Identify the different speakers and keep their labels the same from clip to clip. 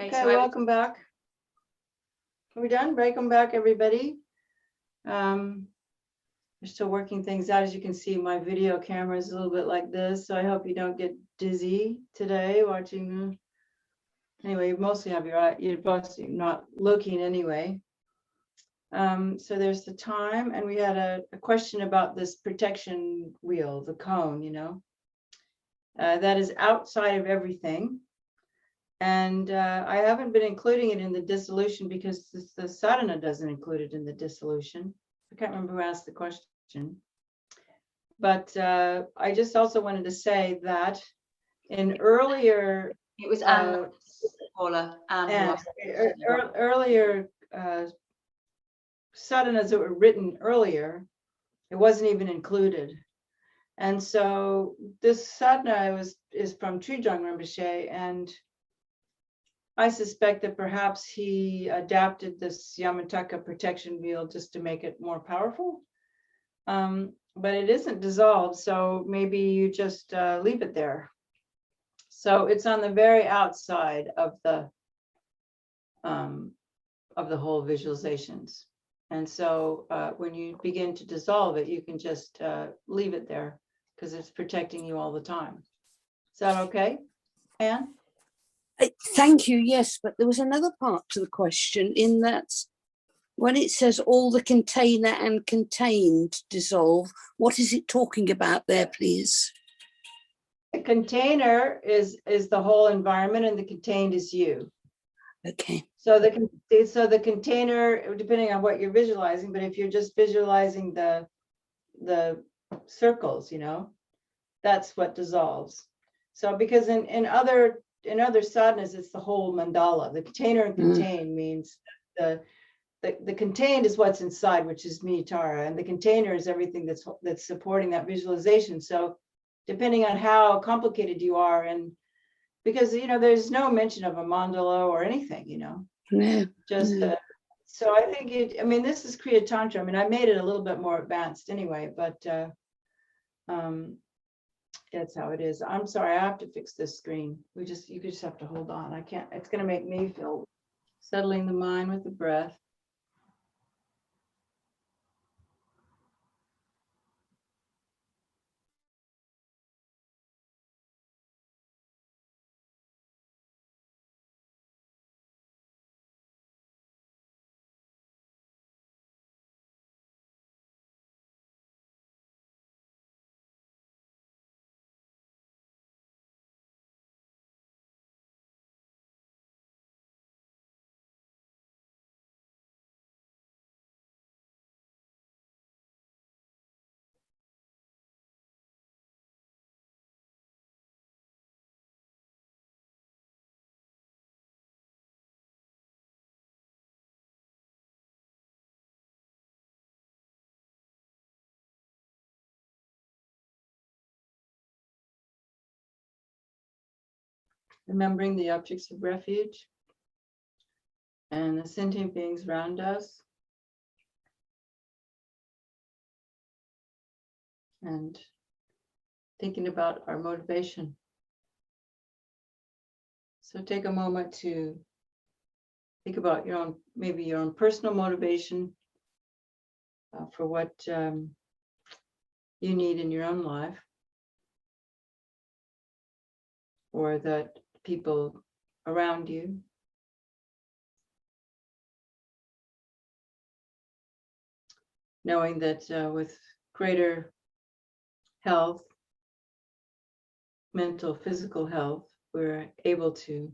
Speaker 1: Okay, welcome back. Are we done? Welcome back, everybody. We're still working things out. As you can see, my video camera is a little bit like this, so I hope you don't get dizzy today watching. Anyway, you mostly have your eye, you're mostly not looking anyway. So there's the time, and we had a question about this protection wheel, the cone, you know, that is outside of everything. And I haven't been including it in the dissolution because the sadhana doesn't include it in the dissolution. I can't remember who asked the question. But I just also wanted to say that in earlier...
Speaker 2: It was Paula.
Speaker 1: Earlier sadhanas that were written earlier, it wasn't even included. And so this sadhana is from Trijang Rinpoche, and I suspect that perhaps he adapted this Yamataka protection wheel just to make it more powerful. But it isn't dissolved, so maybe you just leave it there. So it's on the very outside of the whole visualizations. And so when you begin to dissolve it, you can just leave it there because it's protecting you all the time. Is that okay, Anne?
Speaker 3: Thank you, yes, but there was another part to the question in that when it says all the container and contained dissolve, what is it talking about there, please?
Speaker 1: The container is the whole environment, and the contained is you.
Speaker 3: Okay.
Speaker 1: So the container, depending on what you're visualizing, but if you're just visualizing the circles, you know, that's what dissolves. So because in other sadhanas, it's the whole mandala. The container and contained means the contained is what's inside, which is me, Tara, and the container is everything that's supporting that visualization. So depending on how complicated you are, and because, you know, there's no mention of a mandala or anything, you know, so I think I mean, this is Kriya Tantra. I mean, I made it a little bit more advanced anyway, but that's how it is. I'm sorry, I have to fix this screen. You just have to hold on. I can't, it's going to make me feel settling the mind with the breath. Remembering the objects of refuge and the sentient beings around us, and thinking about our motivation. So take a moment to think about your own, maybe your own personal motivation for what you need in your own life, or that people around you. Knowing that with greater health, mental, physical health, we're able to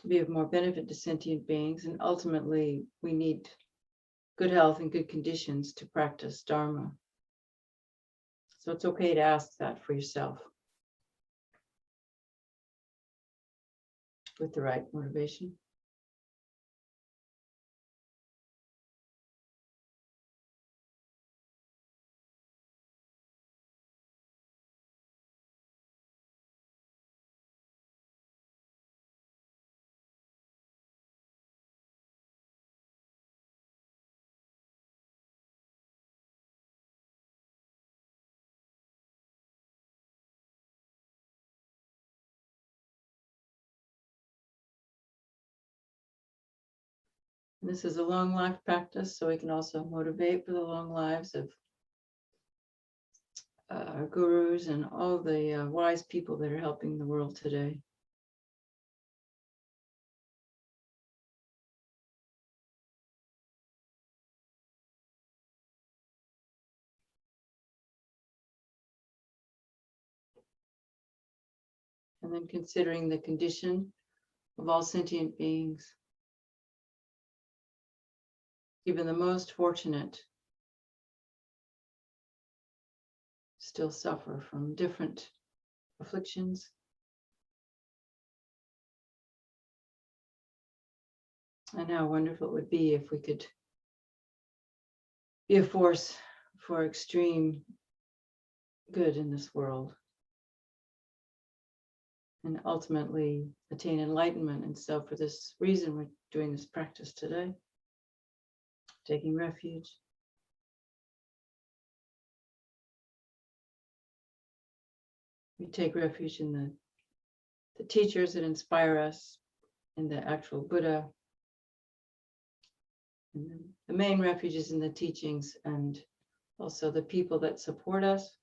Speaker 1: be of more benefit to sentient beings, and ultimately we need good health and good conditions to practice Dharma. So it's okay to ask that for yourself with the right motivation. And this is a long life practice, so we can also motivate for the long lives of our gurus and all the wise people that are helping the world today. And then considering the condition of all sentient beings, even the most fortunate still suffer from different afflictions. And how wonderful it would be if we could be a force for extreme good in this world and ultimately attain enlightenment. And so for this reason, we're doing this practice today, taking refuge. We take refuge in the teachers that inspire us, in the actual Buddha. And then the main refuge is in the teachings and also the people that support us,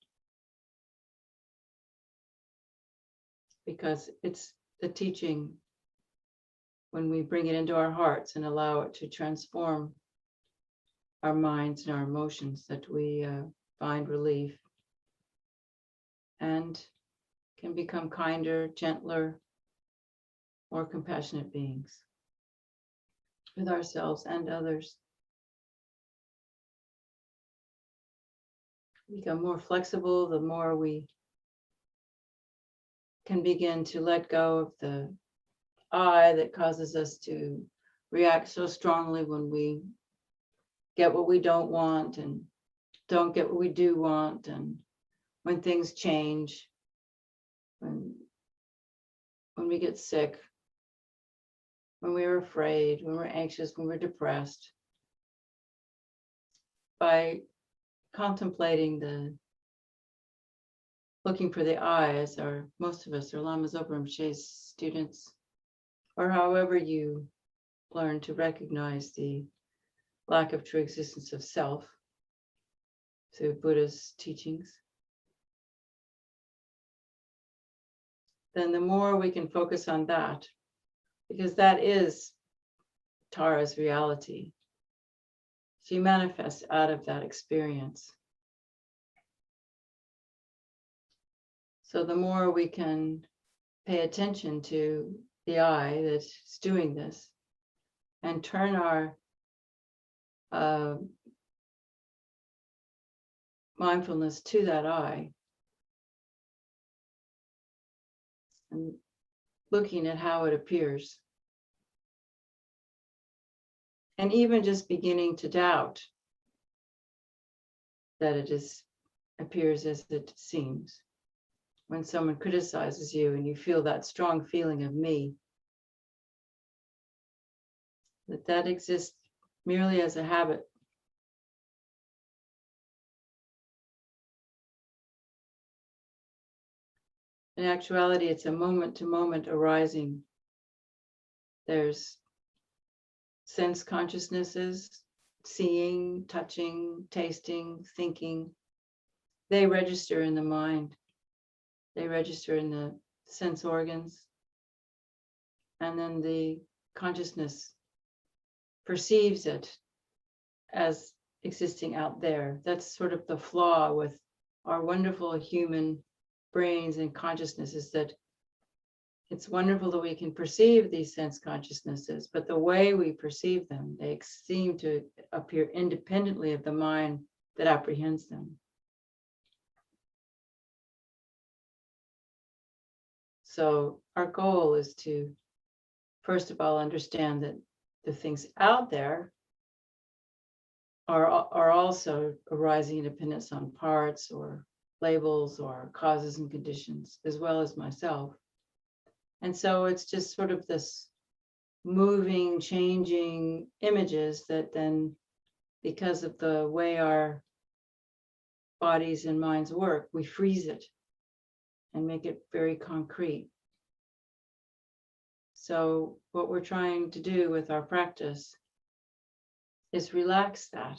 Speaker 1: because it's the teaching, when we bring it into our hearts and allow it to transform our minds and our emotions, that we find relief and can become kinder, gentler, more compassionate beings with ourselves and others. Become more flexible the more we can begin to let go of the I that causes us to react so strongly when we get what we don't want and don't get what we do want, and when things change, when we get sick, when we're afraid, when we're anxious, when we're depressed. By contemplating looking for the I, as most of us are Lama Zopa Rinpoche's students, or however you learn to recognize the lack of true existence of self through Buddha's teachings, then the more we can focus on that, because that is Tara's reality. She manifests out of that experience. So the more we can pay attention to the I that's doing this and turn our mindfulness to that I, and looking at how it appears, and even just beginning to doubt that it appears as it seems. When someone criticizes you and you feel that strong feeling of me, that exists merely as a habit. In actuality, it's a moment-to-moment arising. There's sense consciousnesses, seeing, touching, tasting, thinking. They register in the mind. They register in the sense organs. And then the consciousness perceives it as existing out there. That's sort of the flaw with our wonderful human brains and consciousnesses, that it's wonderful that we can perceive these sense consciousnesses, but the way we perceive them, they seem to appear independently of the mind that apprehends them. So our goal is to, first of all, understand that the things out there are also arising in dependence on parts or labels or causes and conditions, as well as myself. And so it's just sort of this moving, changing images that then, because of the way our bodies and minds work, we freeze it and make it very concrete. So what we're trying to do with our practice is relax that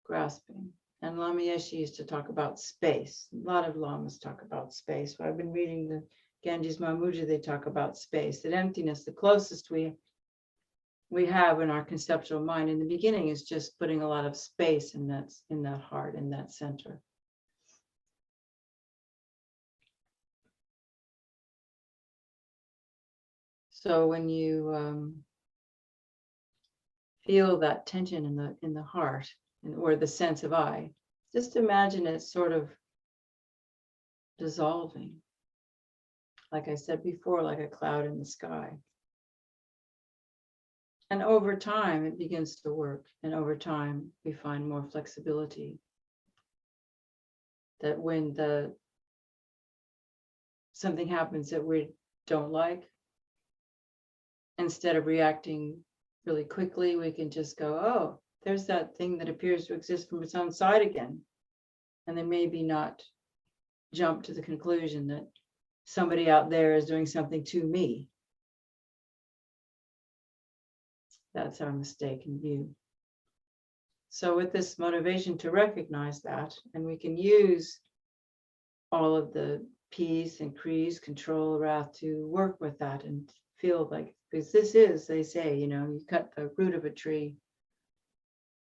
Speaker 1: grasping. And Lama Yeshe used to talk about space. A lot of lamas talk about space. I've been reading the Ganges Mahmuja, they talk about space, that emptiness, the closest we have in our conceptual mind in the beginning is just putting a lot of space in that heart, in that center. So when you feel that tension in the heart, or the sense of I, just imagine it sort of dissolving. Like I said before, like a cloud in the sky. And over time, it begins to work. And over time, we find more flexibility. That when something happens that we don't like, instead of reacting really quickly, we can just go, oh, there's that thing that appears to exist from its own side again. And then maybe not jump to the conclusion that somebody out there is doing something to me. That's our mistaken view. So with this motivation to recognize that, and we can use all of the peace, increase, control, wrath to work with that and feel like, because this is, they say, you cut the root of a tree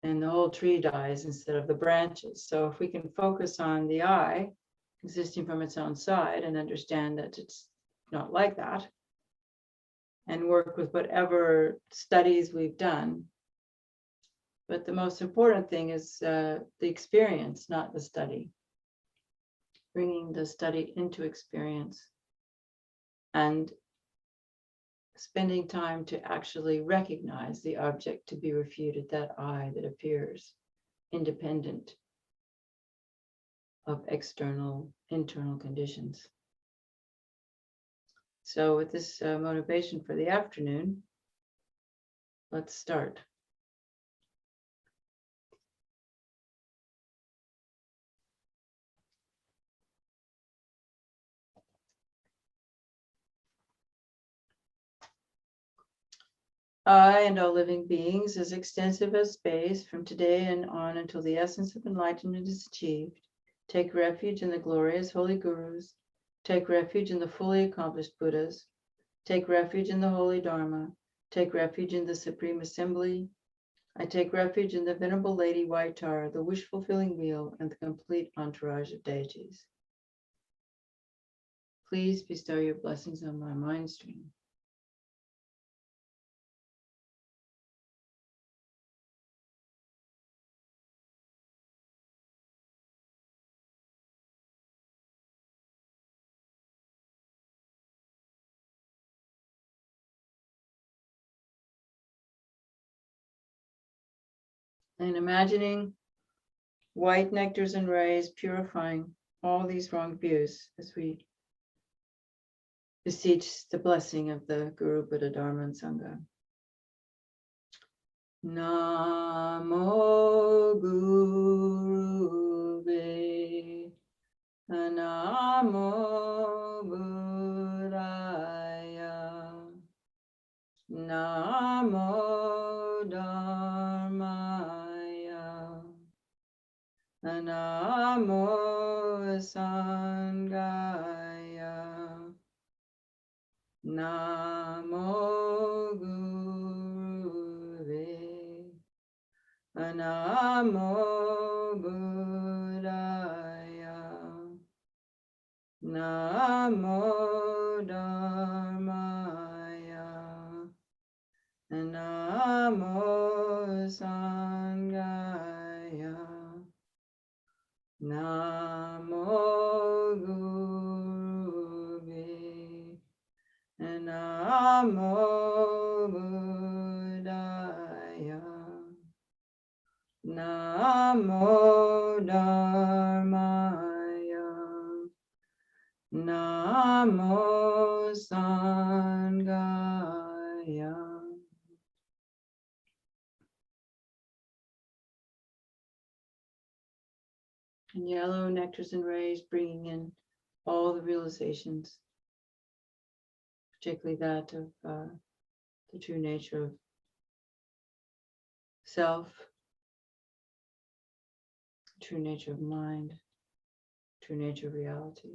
Speaker 1: and the whole tree dies instead of the branches. So if we can focus on the I existing from its own side and understand that it's not like that, and work with whatever studies we've done. But the most important thing is the experience, not the study. Bringing the study into experience and spending time to actually recognize the object to be refuted, that I that appears independent of external, internal conditions. So with this motivation for the afternoon, let's start. I and all living beings, as extensive as space, from today and on until the essence of enlightenment is achieved, take refuge in the glorious holy gurus, take refuge in the fully accomplished Buddhas, take refuge in the holy Dharma, take refuge in the Supreme Assembly. I take refuge in the Venerable Lady White Tara, the wish-fulfilling wheel, and the complete entourage of deities. Please bestow your blessings on my mind stream. And imagining white nectars and rays purifying all these wrong views as we beseech the blessing of the Guru, Buddha, Dharma, and Sangha. Namo Gurube, Namo Buddhaya, Namo Dharmaya, Namo Sanghaya, Namo Gurube, Namo Buddhaya, Namo Dharmaya, Namo Sanghaya, Namo Gurube, Namo Buddhaya, Namo Dharmaya, Namo Sanghaya. And yellow nectars and rays bringing in all the realizations, particularly that of the true nature of self, true nature of mind, true nature of reality.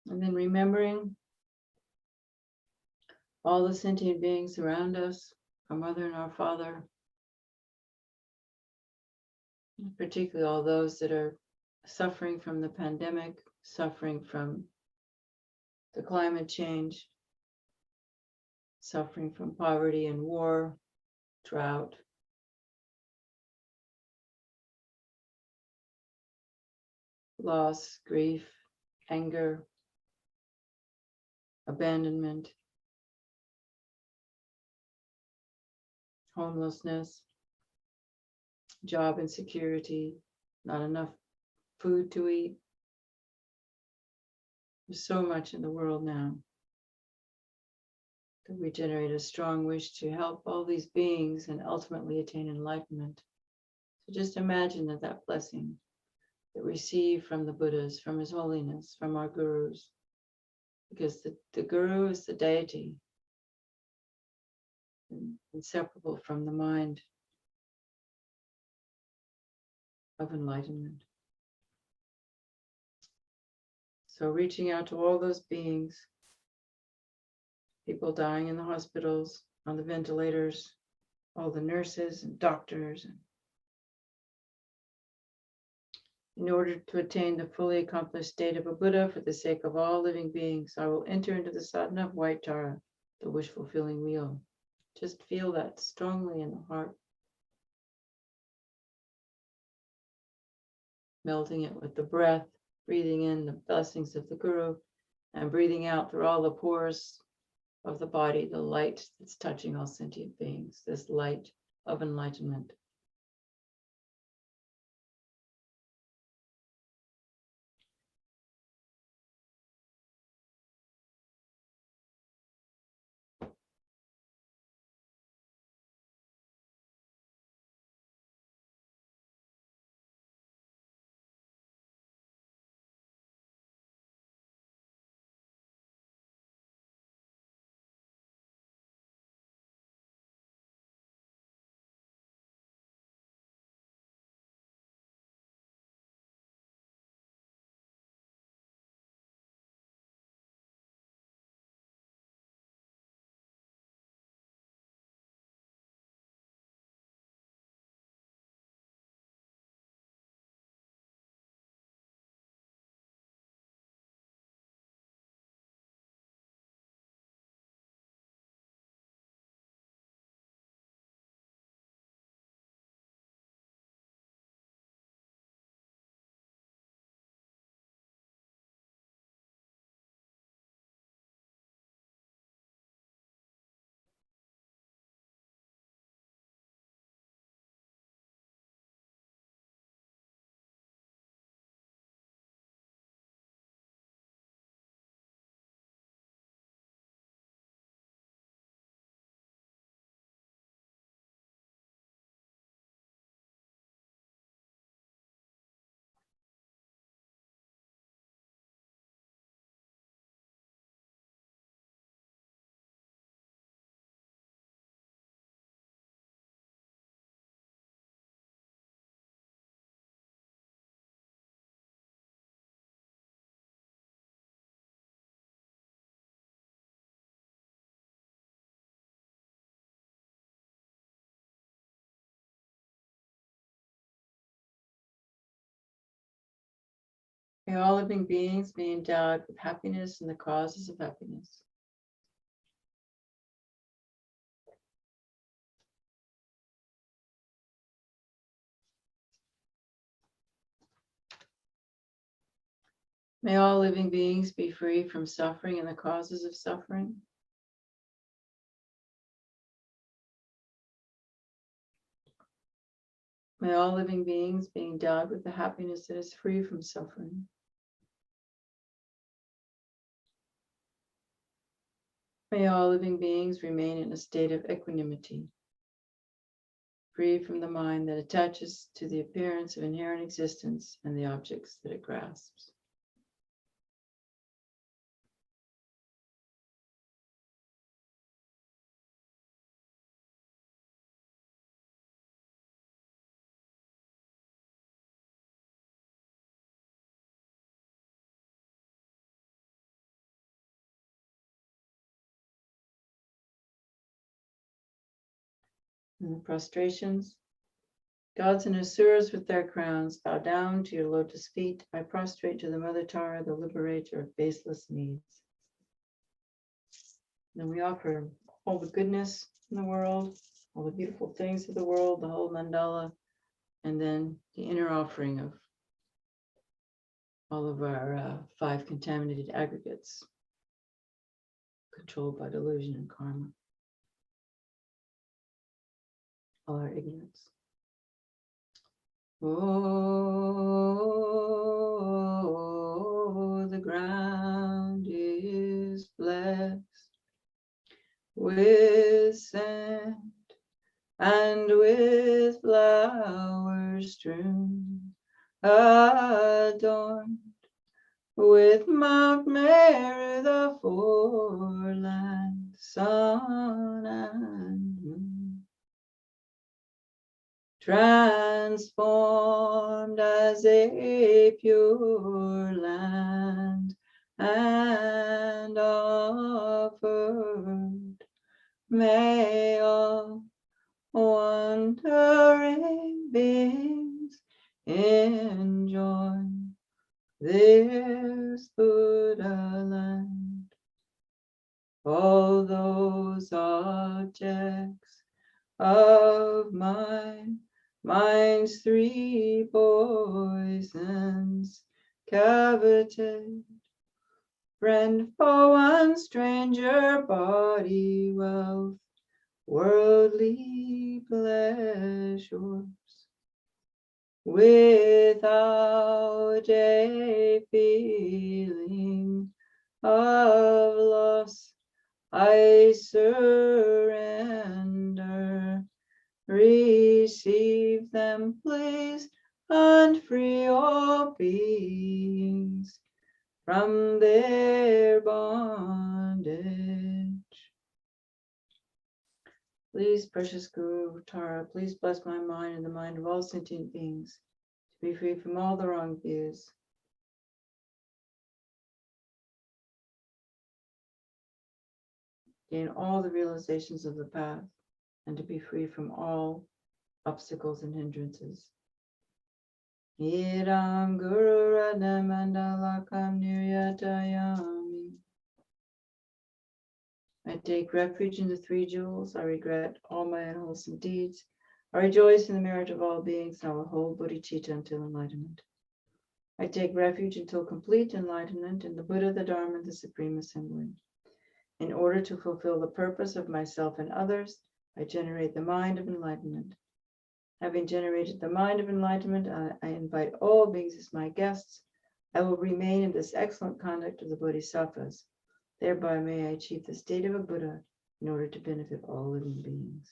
Speaker 1: And then remembering all the sentient beings around us, our mother and our father, particularly all those that are suffering from the pandemic, suffering from the climate change, suffering from poverty and war, drought. Loss, grief, anger, abandonment, homelessness, job insecurity, not enough food to eat. There's so much in the world now that we generate a strong wish to help all these beings and ultimately attain enlightenment. So just imagine that blessing that we receive from the Buddhas, from His Holiness, from our gurus, because the guru is the deity, inseparable from the mind of enlightenment. So reaching out to all those beings, people dying in the hospitals, on the ventilators, all the nurses and doctors. In order to attain the fully accomplished state of a Buddha for the sake of all living beings, I will enter into the sadhana of white Tara, the wish-fulfilling wheel. Just feel that strongly in the heart. Melting it with the breath, breathing in the blessings of the Guru, and breathing out through all the pores of the body, the light that's touching all sentient beings, this light of enlightenment. May all living beings be endowed with happiness and the causes of happiness. May all living beings be free from suffering and the causes of suffering. May all living beings be endowed with the happiness that is free from suffering. May all living beings remain in a state of equanimity, free from the mind that attaches to the appearance of inherent existence and the objects that it grasps. In the prostrations, gods and asuras with their crowns bow down to your lotus feet. I prostrate to the Mother Tara, the liberator of baseless needs. And we offer all the goodness in the world, all the beautiful things of the world, the whole mandala, and then the inner offering of all of our 5 contaminated aggregates controlled by delusion and karma, all our ignorance. Oh, the ground is blessed with sand and with flowers strewn, adorned with Mount Meru, the foreland, sun and moon, transformed as a pure land and offered. May all wandering beings enjoy this Buddha land. All those objects of mind's 3 poisons coveted, friend, foe, one stranger, body, wealth, worldly pleasures, without a feeling of loss, I surrender. Receive them, please, and free all beings from their bondage. Please, precious Guru Tara, please bless my mind and the mind of all sentient beings to be free from all the wrong views. Gain all the realizations of the path and to be free from all obstacles and hindrances. Idam Guru Radha Mandalakam Niryatayami. I take refuge in the 3 jewels. I regret all my unwholesome deeds. I rejoice in the merit of all beings, and I will hold bodhicitta until enlightenment. I take refuge until complete enlightenment in the Buddha, the Dharma, and the Supreme Assembly. In order to fulfill the purpose of myself and others, I generate the mind of enlightenment. Having generated the mind of enlightenment, I invite all beings as my guests. I will remain in this excellent conduct of the Bodhisattvas. Thereby may I achieve the state of a Buddha in order to benefit all living beings.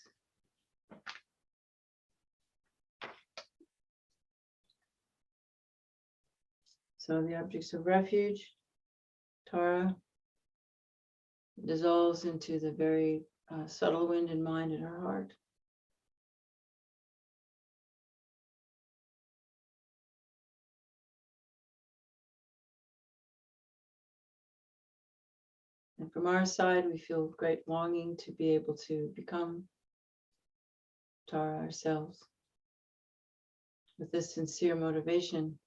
Speaker 1: So the objects of refuge, Tara, dissolves into the very subtle wind and mind in her heart. And from our side, we feel great longing to be able to become Tara ourselves. With this sincere motivation,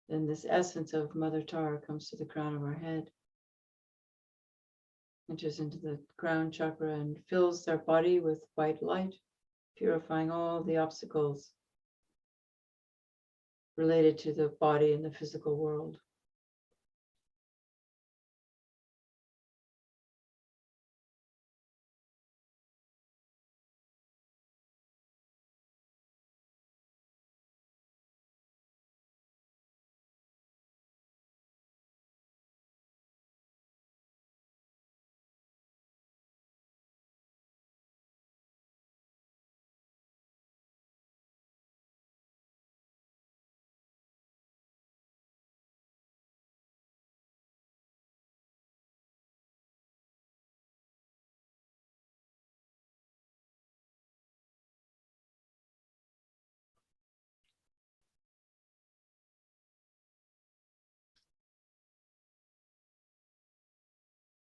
Speaker 1: then this essence of Mother Tara comes to the crown of our head, enters into the crown chakra and fills their body with white light, purifying all the obstacles related to the body and the physical world.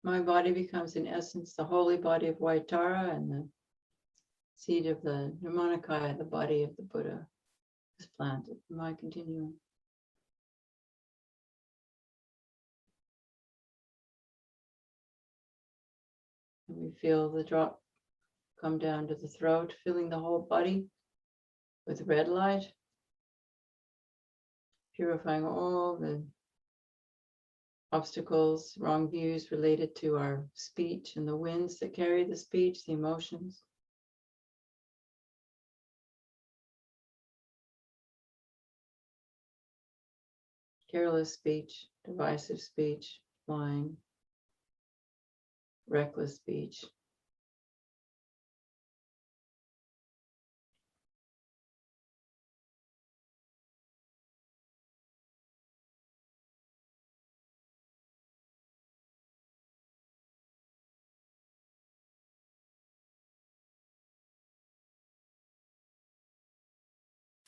Speaker 1: my body becomes in essence the holy body of white Tara, and the seed of the Nirmanakaya, the body of the Buddha, is planted in my continuum. And we feel the drop come down to the throat, filling the whole body with red light, purifying all the obstacles, wrong views related to our speech and the winds that carry the speech, the emotions. Careless speech, divisive speech, lying, reckless speech.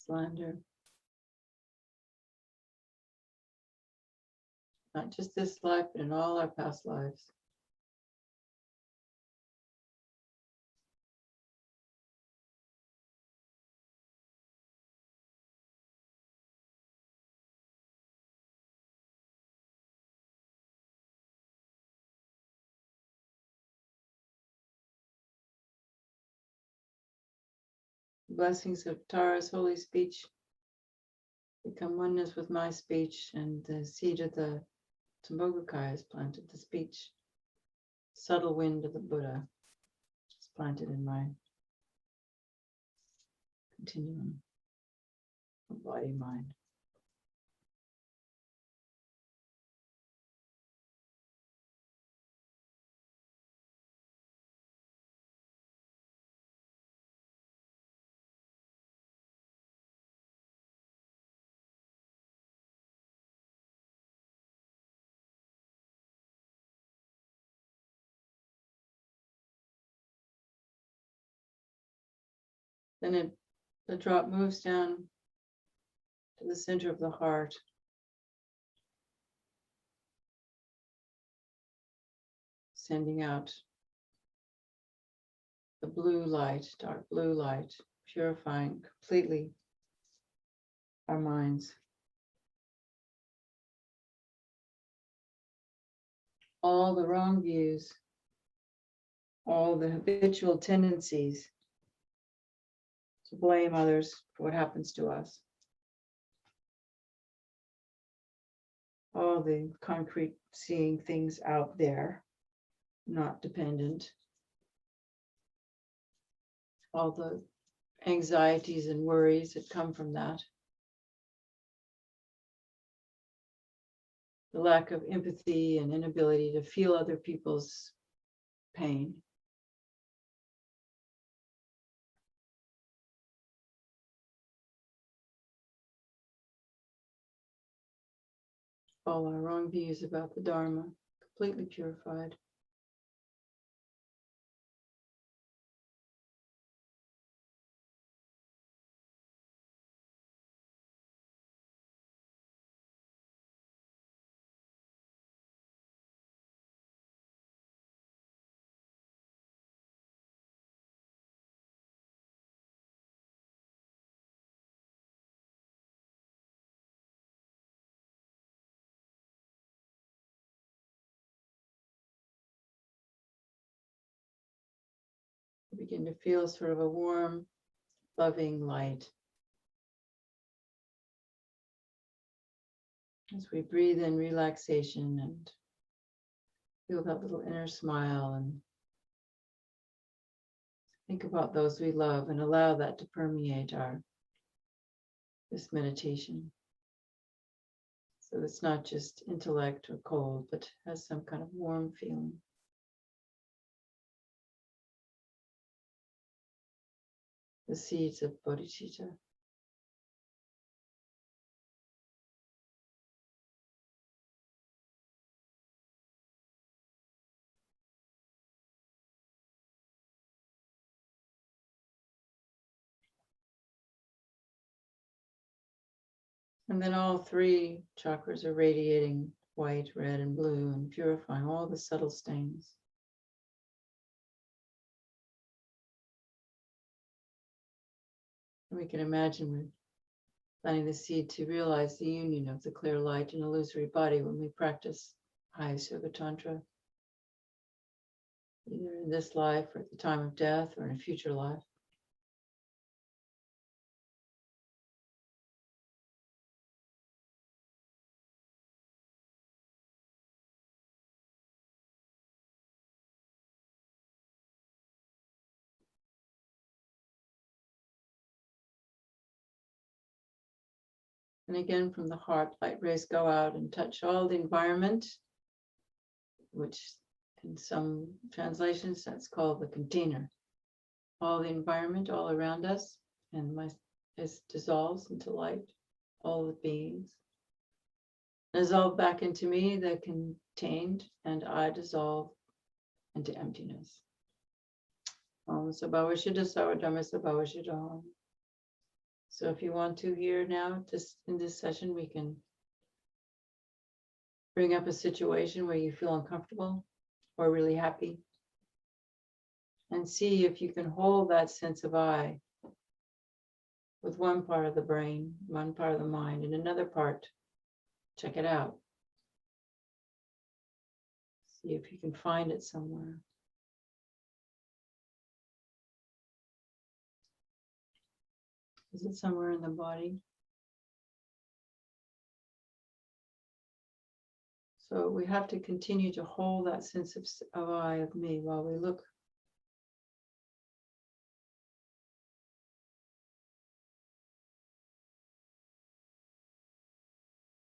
Speaker 1: Slander. Not just this life, but in all our past lives. Blessings of Tara's holy speech become oneness with my speech, and the seed of the Tambogakaya is planted, the speech, subtle wind of the Buddha is planted in my continuum of body, mind. Then the drop moves down to the center of the heart. Sending out the blue light, dark blue light, purifying completely our minds. All the wrong views, all the habitual tendencies to blame others for what happens to us. All the concrete seeing things out there, not dependent. All the anxieties and worries that come from that. The lack of empathy and inability to feel other people's pain. All our wrong views about the Dharma, completely purified. We begin to feel sort of a warm, loving light. As we breathe in relaxation and feel that little inner smile and think about those we love and allow that to permeate this meditation. So it's not just intellect or cold, but has some kind of warm feeling. The seeds of bodhicitta. And then all three chakras are radiating white, red, and blue, and purifying all the subtle stains. And we can imagine we're planting the seed to realize the union of the clear light and illusory body when we practice highest yoga tantra, either in this life or at the time of death or in a future life. And again, from the heart, light rays go out and touch all the environment, which in some translations, that's called the container. All the environment all around us, and it dissolves into light, all the beings. Dissolve back into me, the contained, and I dissolve into emptiness. Om Sabhava Siddha Sawadharma Sabhava Siddha. So if you want to here now, just in this session, we can bring up a situation where you feel uncomfortable or really happy. And see if you can hold that sense of I with one part of the brain, one part of the mind, and another part. Check it out. See if you can find it somewhere. Is it somewhere in the body? So we have to continue to hold that sense of I, of me, while we look.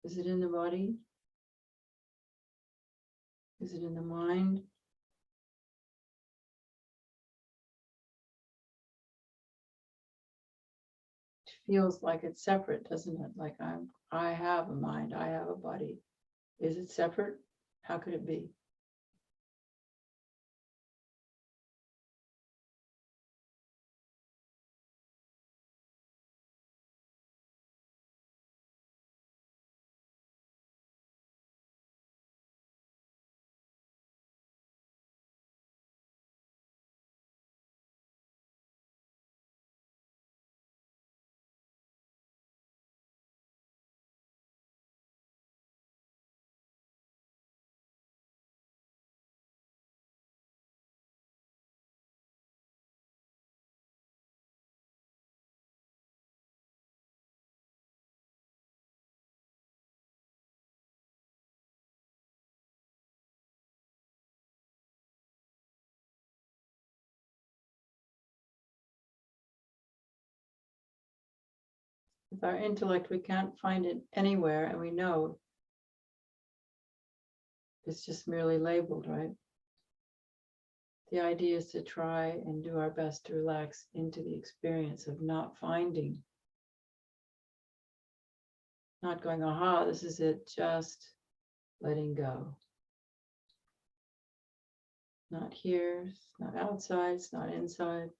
Speaker 1: Is it in the body? Is it in the mind? It feels like it's separate, doesn't it? Like I have a mind, I have a body. Is it separate? How could it be? With our intellect, we can't find it anywhere, and we know it's just merely labeled, right? The idea is to try and do our best to relax into the experience of not finding, not going, aha, this is it, just letting go. Not here, it's not outside, it's not inside.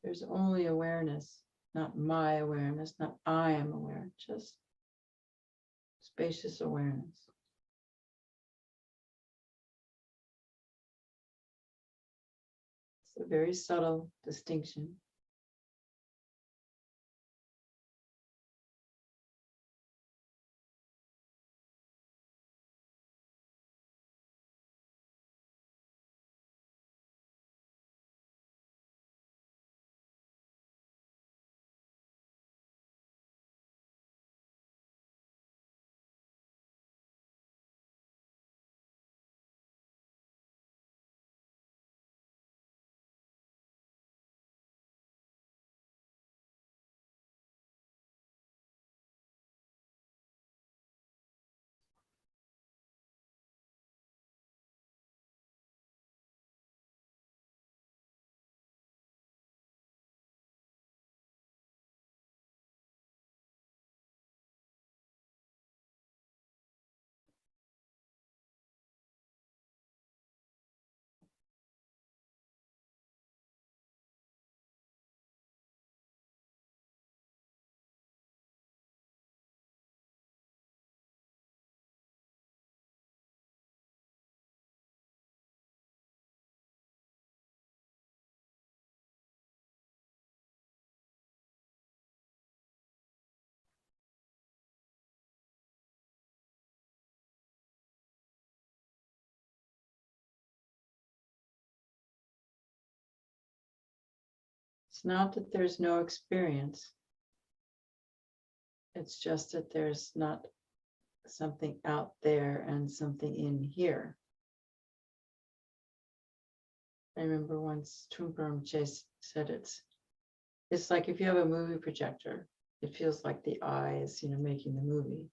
Speaker 1: There's only awareness, not my awareness, not I am aware, just spacious awareness. It's a very subtle distinction. It's not that there's no experience. It's just that there's not something out there and something in here. I remember once Trungpa Chase said it's like if you have a movie projector, it feels like the eye is, making the movie.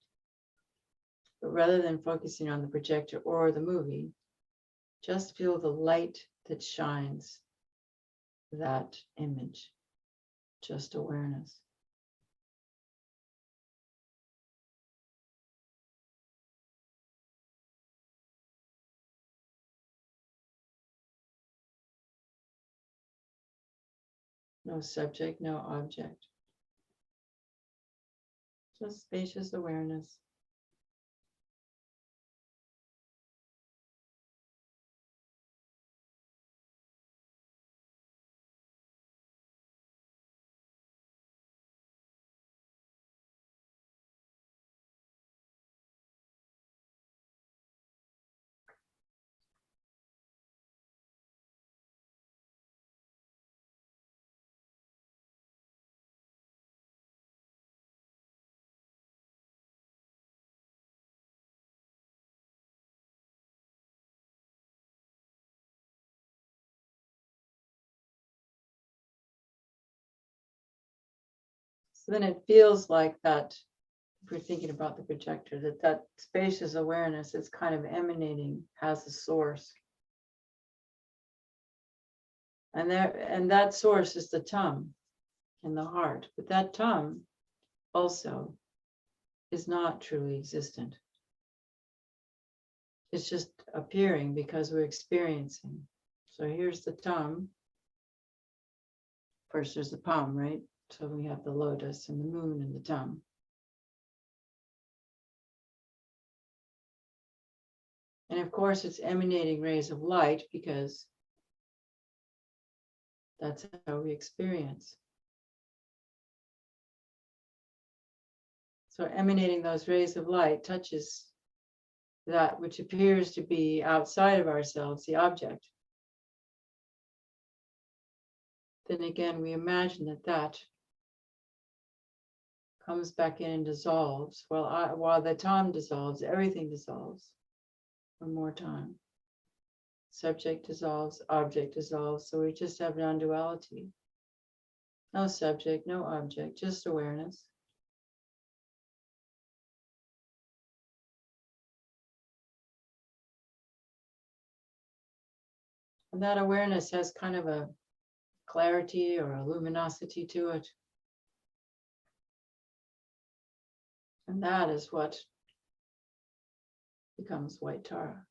Speaker 1: But rather than focusing on the projector or the movie, just feel the light that shines that image, just awareness. No subject, no object. Just spacious awareness. So then it feels like that, if we're thinking about the projector, that spacious awareness is kind of emanating, has a source. And that source is the tum in the heart. But that tum also is not truly existent. It's just appearing because we're experiencing. So here's the tum. First there's the palm, right? So we have the lotus and the moon and the tum. And of course, it's emanating rays of light because that's how we experience. So emanating those rays of light touches that which appears to be outside of ourselves, the object. Then again, we imagine that comes back in and dissolves. While the tum dissolves, everything dissolves. One more time. Subject dissolves, object dissolves. So we just have non-duality. No subject, no object, just awareness. And that awareness has kind of a clarity or a luminosity to it. And that is what becomes white Tara.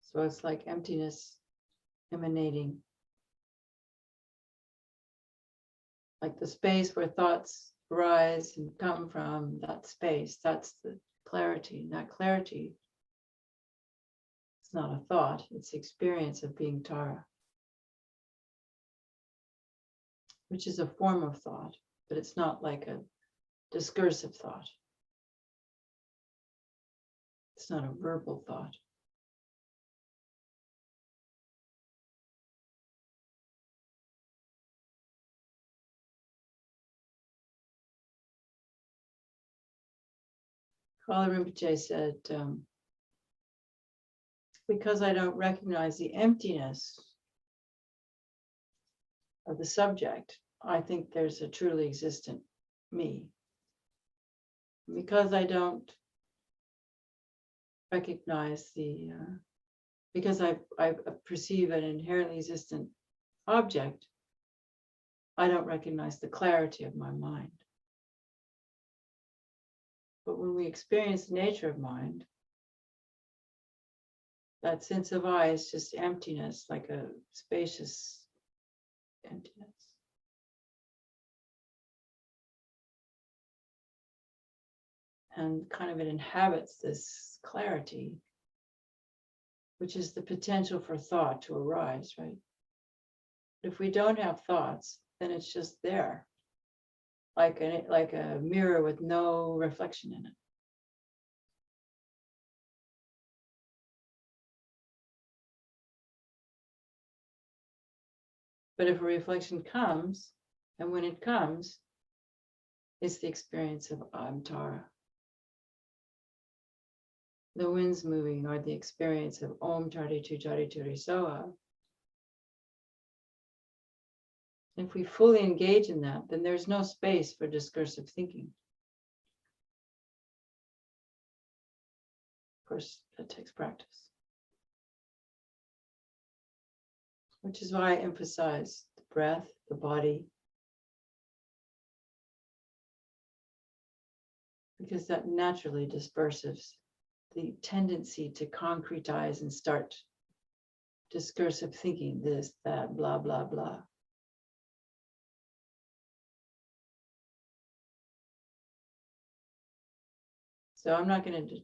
Speaker 1: So it's like emptiness emanating. Like the space where thoughts arise and come from, that space, that's the clarity. And that clarity is not a thought, it's the experience of being Tara, which is a form of thought, but it's not like a discursive thought. It's not a verbal thought. Paula Rinpoche said, because I don't recognize the emptiness of the subject, I think there's a truly existent me. Because I don't recognize because I perceive an inherently existent object, I don't recognize the clarity of my mind. But when we experience the nature of mind, that sense of I is just emptiness, like a spacious emptiness. And kind of it inhabits this clarity, which is the potential for thought to arise, right? If we don't have thoughts, then it's just there. like a mirror with no reflection in it. But if a reflection comes, and when it comes, it's the experience of Tara. The winds moving, or the experience of Om Tari Tu Jari Turi Soa. If we fully engage in that, then there's no space for discursive thinking. Of course, that takes practice. Which is why I emphasize the breath, the body, because that naturally disperses the tendency to concretize and start discursive thinking, this, that, blah, blah, blah. So I'm not going to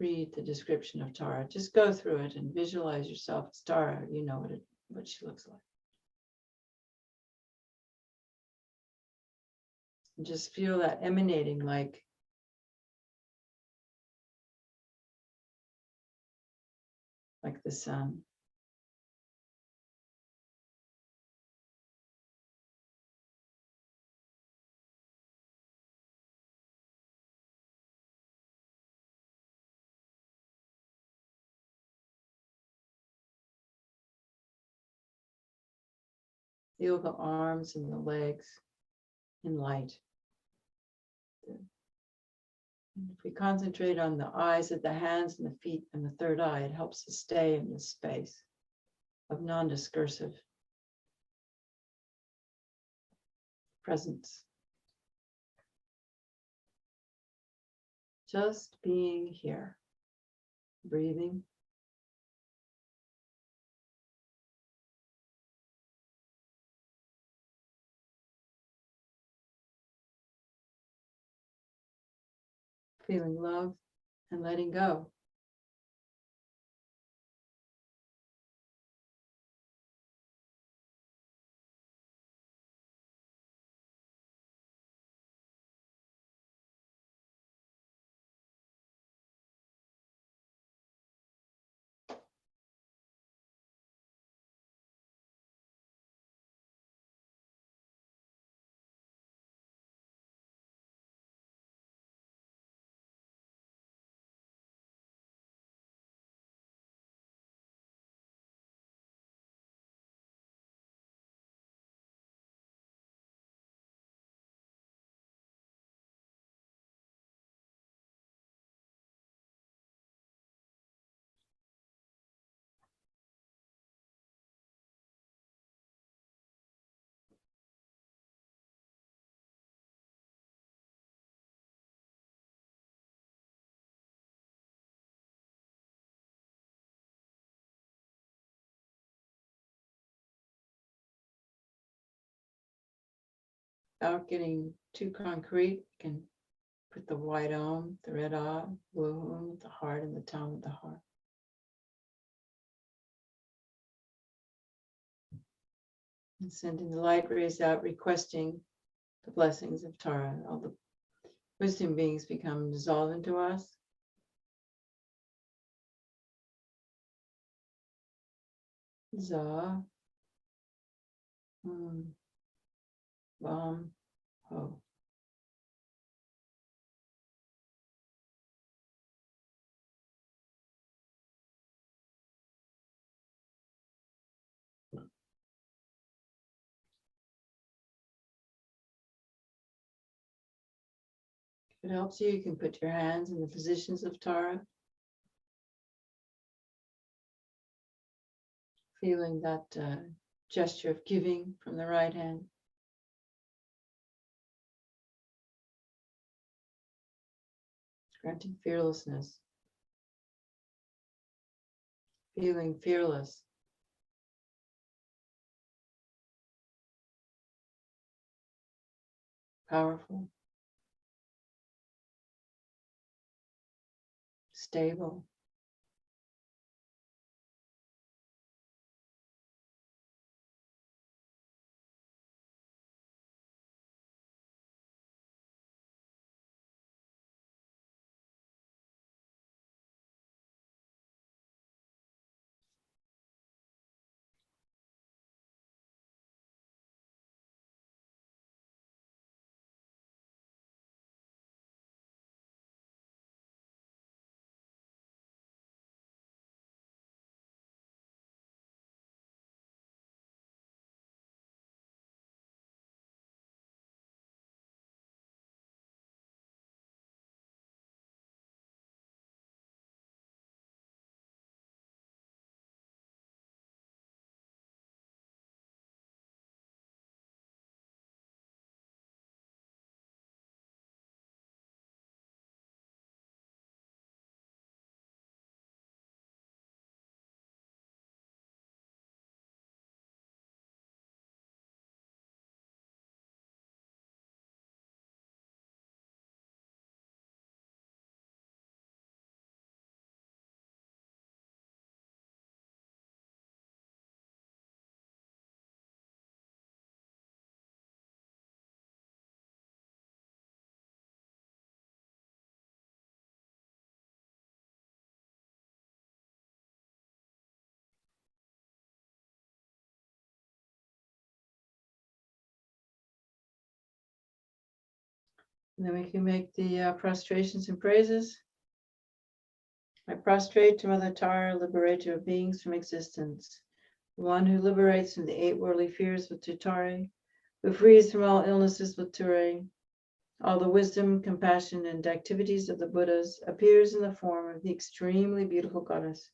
Speaker 1: read the description of Tara. Just go through it and visualize yourself as Tara. You know what she looks like. And just feel that emanating like the sun. Feel the arms and the legs in light. And if we concentrate on the eyes of the hands and the feet and the third eye, it helps us stay in this space of non-discursive presence. Just being here, breathing. Feeling love and letting go. Without getting too concrete, you can put the white Om, the red Om, blue Om with the heart and the tongue with the heart. And sending the light rays out, requesting the blessings of Tara. All the wisdom beings become dissolved into us. Za. Bam. Ho. If it helps you, you can put your hands in the positions of Tara. Feeling that gesture of giving from the right hand. Granting fearlessness. Feeling fearless. Powerful. Stable. And then we can make the prostrations and praises. I prostrate to Mother Tara, liberator of beings from existence, the one who liberates from the 8 worldly fears with Tutari, who frees from all illnesses with Ture. All the wisdom, compassion, and activities of the Buddhas appears in the form of the extremely beautiful goddess.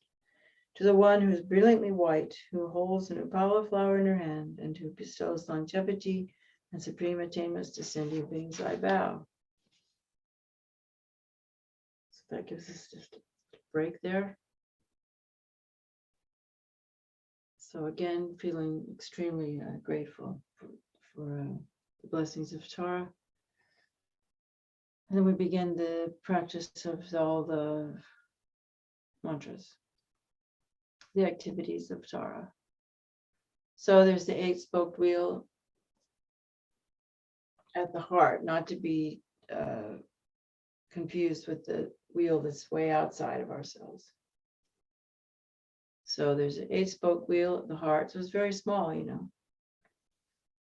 Speaker 1: To the one who is brilliantly white, who holds an upala flower in her hand, and who bestows longevity and supreme attainments to sentient beings, I bow. So that gives us just a break there. So again, feeling extremely grateful for the blessings of Tara. And then we begin the practice of all the mantras, the activities of Tara. So there's the 8-spoked wheel at the heart, not to be confused with the wheel that's way outside of ourselves. So there's an 8-spoked wheel at the heart. So it's very small,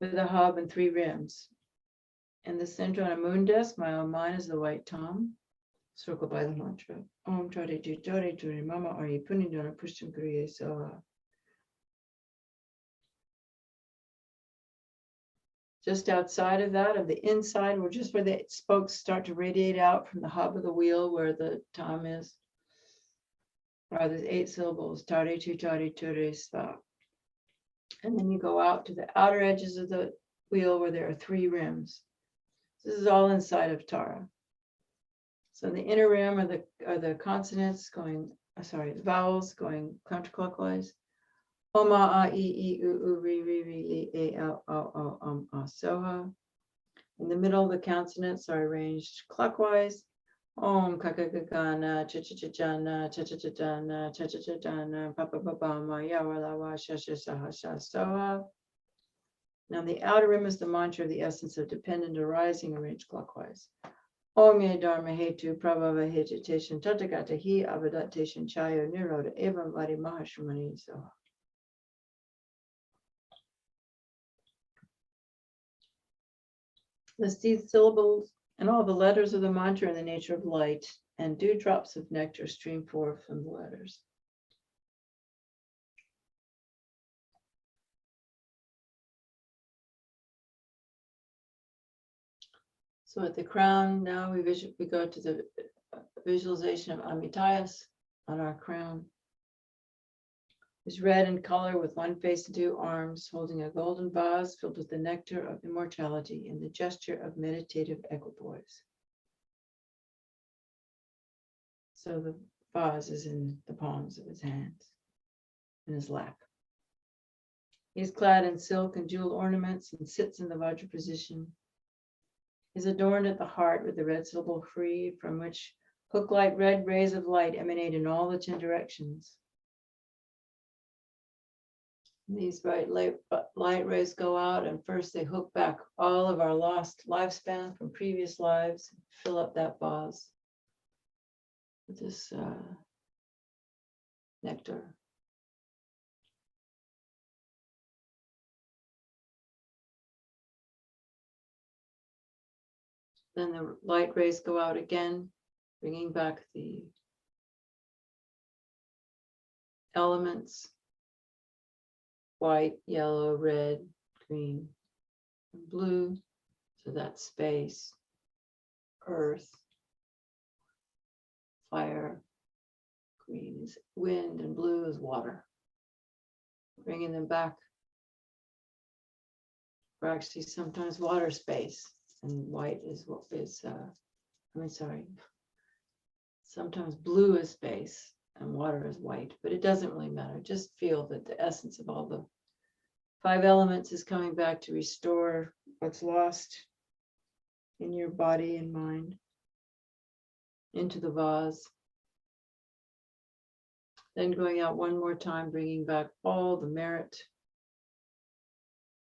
Speaker 1: with a hub and 3 rims. In the center on a moon disk, my own mind is the white tom, circled by the mantra. Om Chare Chare Chare Mama Ari Punindana Pushtam Kriya Soha. Just outside of that, of the inside, we're just where the spokes start to radiate out from the hub of the wheel where the tom is. Are the 8 syllables, Tare Tu Tare Ture Sva. And then you go out to the outer edges of the wheel where there are 3 rims. This is all inside of Tara. So in the inner rim are the consonants going, the vowels going counterclockwise. Oma, a, e, u, ri, li, a, l, o, a, soha. In the middle, the consonants are arranged clockwise. Om, kakakakana, cha-cha-cha-jana, cha-cha-cha-jana, cha-cha-cha-jana, pa-pa-pa-pa-ma, yawalawa, sha-sha-saha, sha-soha. Now the outer rim is the mantra of the essence of dependent arising, arranged clockwise. Om ye dharma hetu prabhava hejitation tathagata hi avadatation chayo niroda evam vari mahashramani soha. The syllables and all the letters of the mantra in the nature of light, and dewdrops of nectar stream forth from the letters. So at the crown, now we go to the visualization of Amitayas on our crown. It's red in color with 1 face and 2 arms, holding a golden vase filled with the nectar of immortality in the gesture of meditative equipoise. So the vase is in the palms of his hands, in his lap. He's clad in silk and jewel ornaments and sits in the Vajra position. Is adorned at the heart with the red syllable free, from which hook-like red rays of light emanate in all the 10 directions. These bright light rays go out, and first they hook back all of our lost lifespan from previous lives, fill up that vase with this nectar. Then the light rays go out again, bringing back the elements, white, yellow, red, green, and blue. So that's space, earth, fire, green is wind, and blue is water. Bringing them back. Or actually sometimes water, space, and white is what is, sometimes blue is space and water is white, but it doesn't really matter. Just feel that the essence of all the 5 elements is coming back to restore what's lost in your body and mind into the vase. Then going out one more time, bringing back all the merit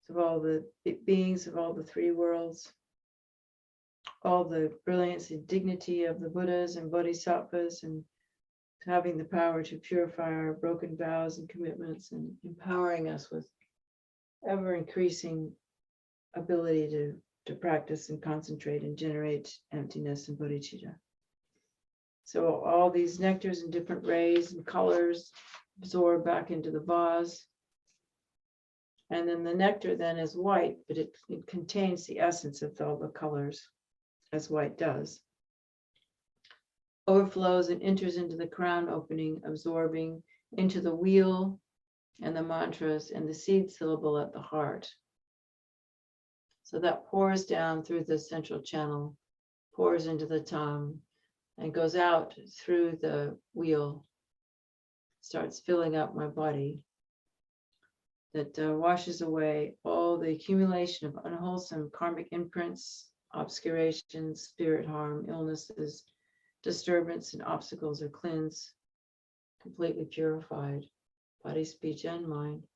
Speaker 1: of all the beings of all the 3 worlds, all the brilliance and dignity of the Buddhas and Bodhisattvas, and having the power to purify our broken vows and commitments, and empowering us with ever increasing ability to to practice and concentrate and generate emptiness and bodhicitta. So all these nectars in different rays and colors absorb back into the vase. And then the nectar then is white, but it contains the essence of all the colors, as white does. Overflows and enters into the crown opening, absorbing into the wheel and the mantras and the seed syllable at the heart. So that pours down through the central channel, pours into the tongue, and goes out through the wheel, starts filling up my body. That washes away all the accumulation of unwholesome karmic imprints, obscurations, spirit harm, illnesses, disturbance, and obstacles are cleansed, completely purified, body, speech, and mind.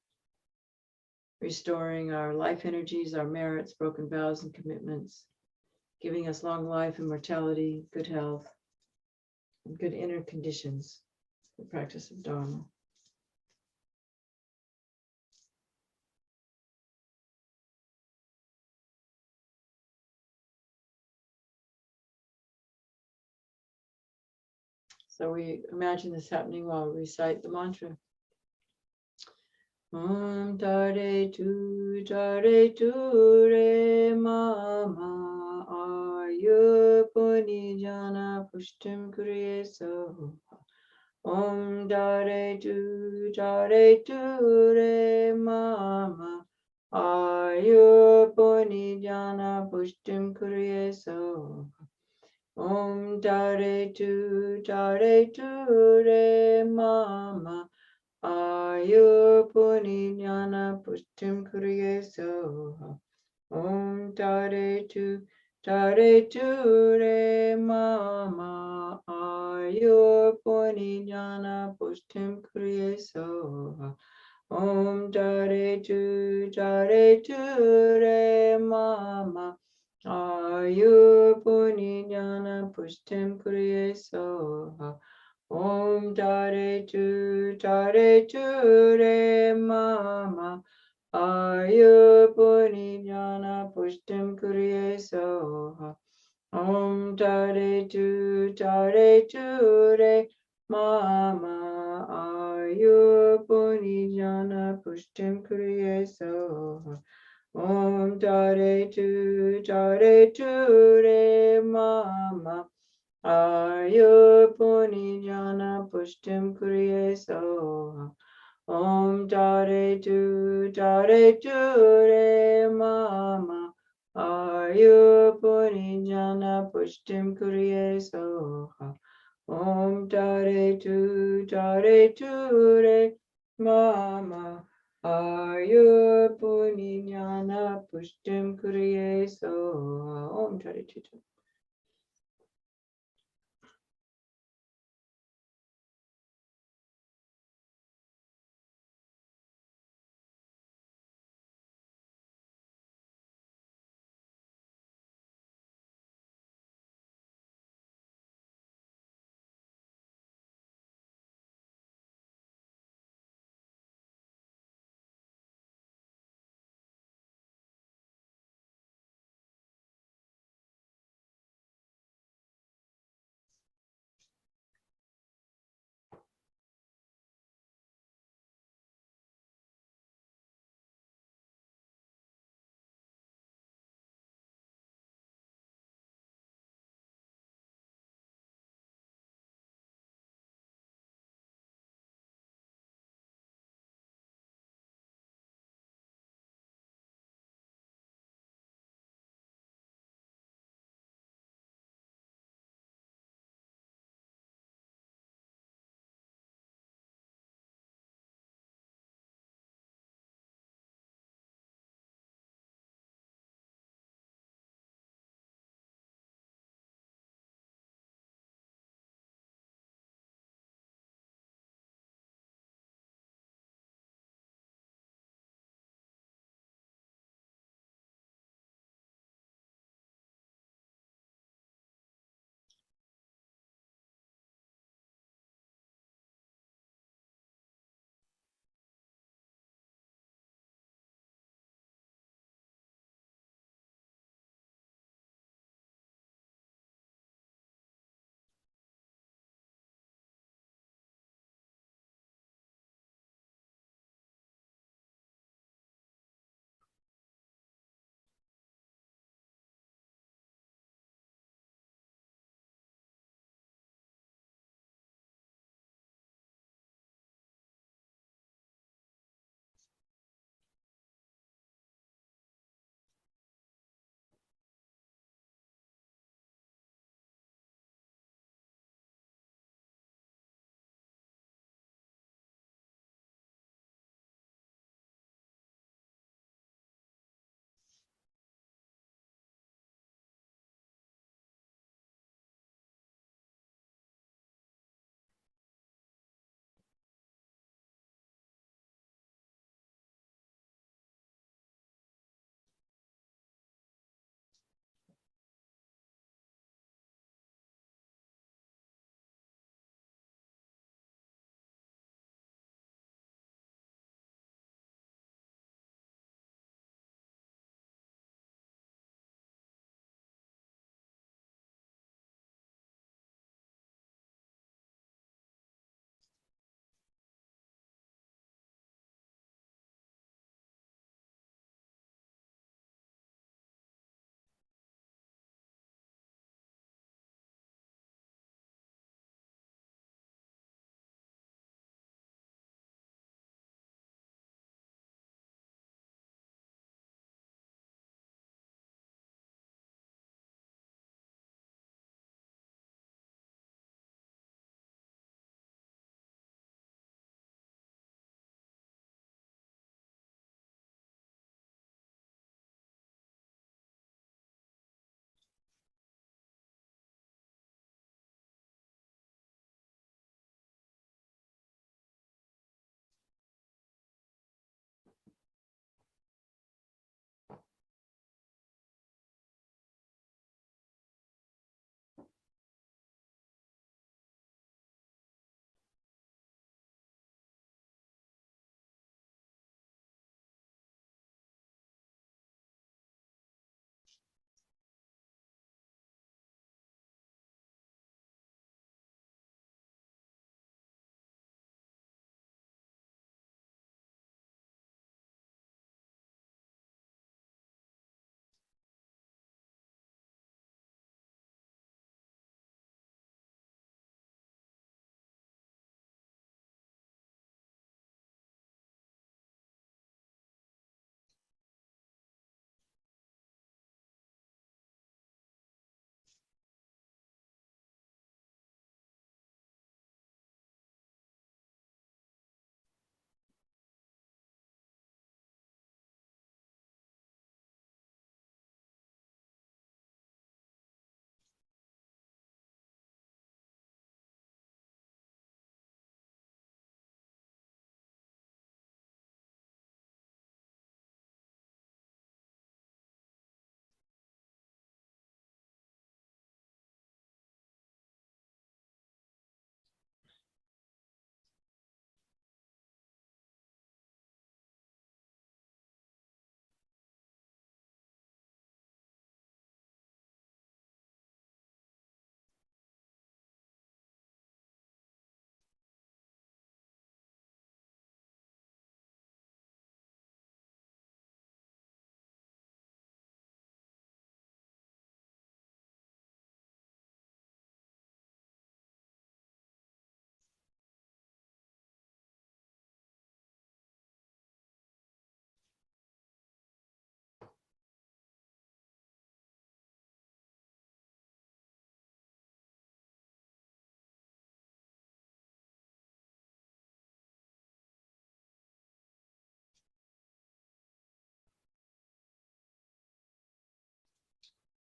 Speaker 1: Restoring our life energies, our merits, broken vows and commitments, giving us long life, immortality, good health, and good inner conditions for the practice of Dharma. So we imagine this happening while we recite the mantra. Om tare tu re mama ayupuni jana pushtim kriye so. Om tare tu re mama ayupuni jana pushtim kriye so. Om tare tu re mama ayupuni jnana pushtim kriye soha. Om tare tu re mama ayupuni jnana pushtim kriye soha. Om tare tu re mama ayupuni jnana pushtim kriye soha. Om tare tu re mama ayupuni jnana pushtim kriye soha. Om tare tu re mama ayupuni jnana pushtim kriye soha. Om tare tu re mama ayupuni jnana pushtim kriye soha. Om tare tu re mama ayupuni jnana pushtim kriye soha. Om tare tu re mama ayupuni jnana pushtim kriye soha. Om tare tu.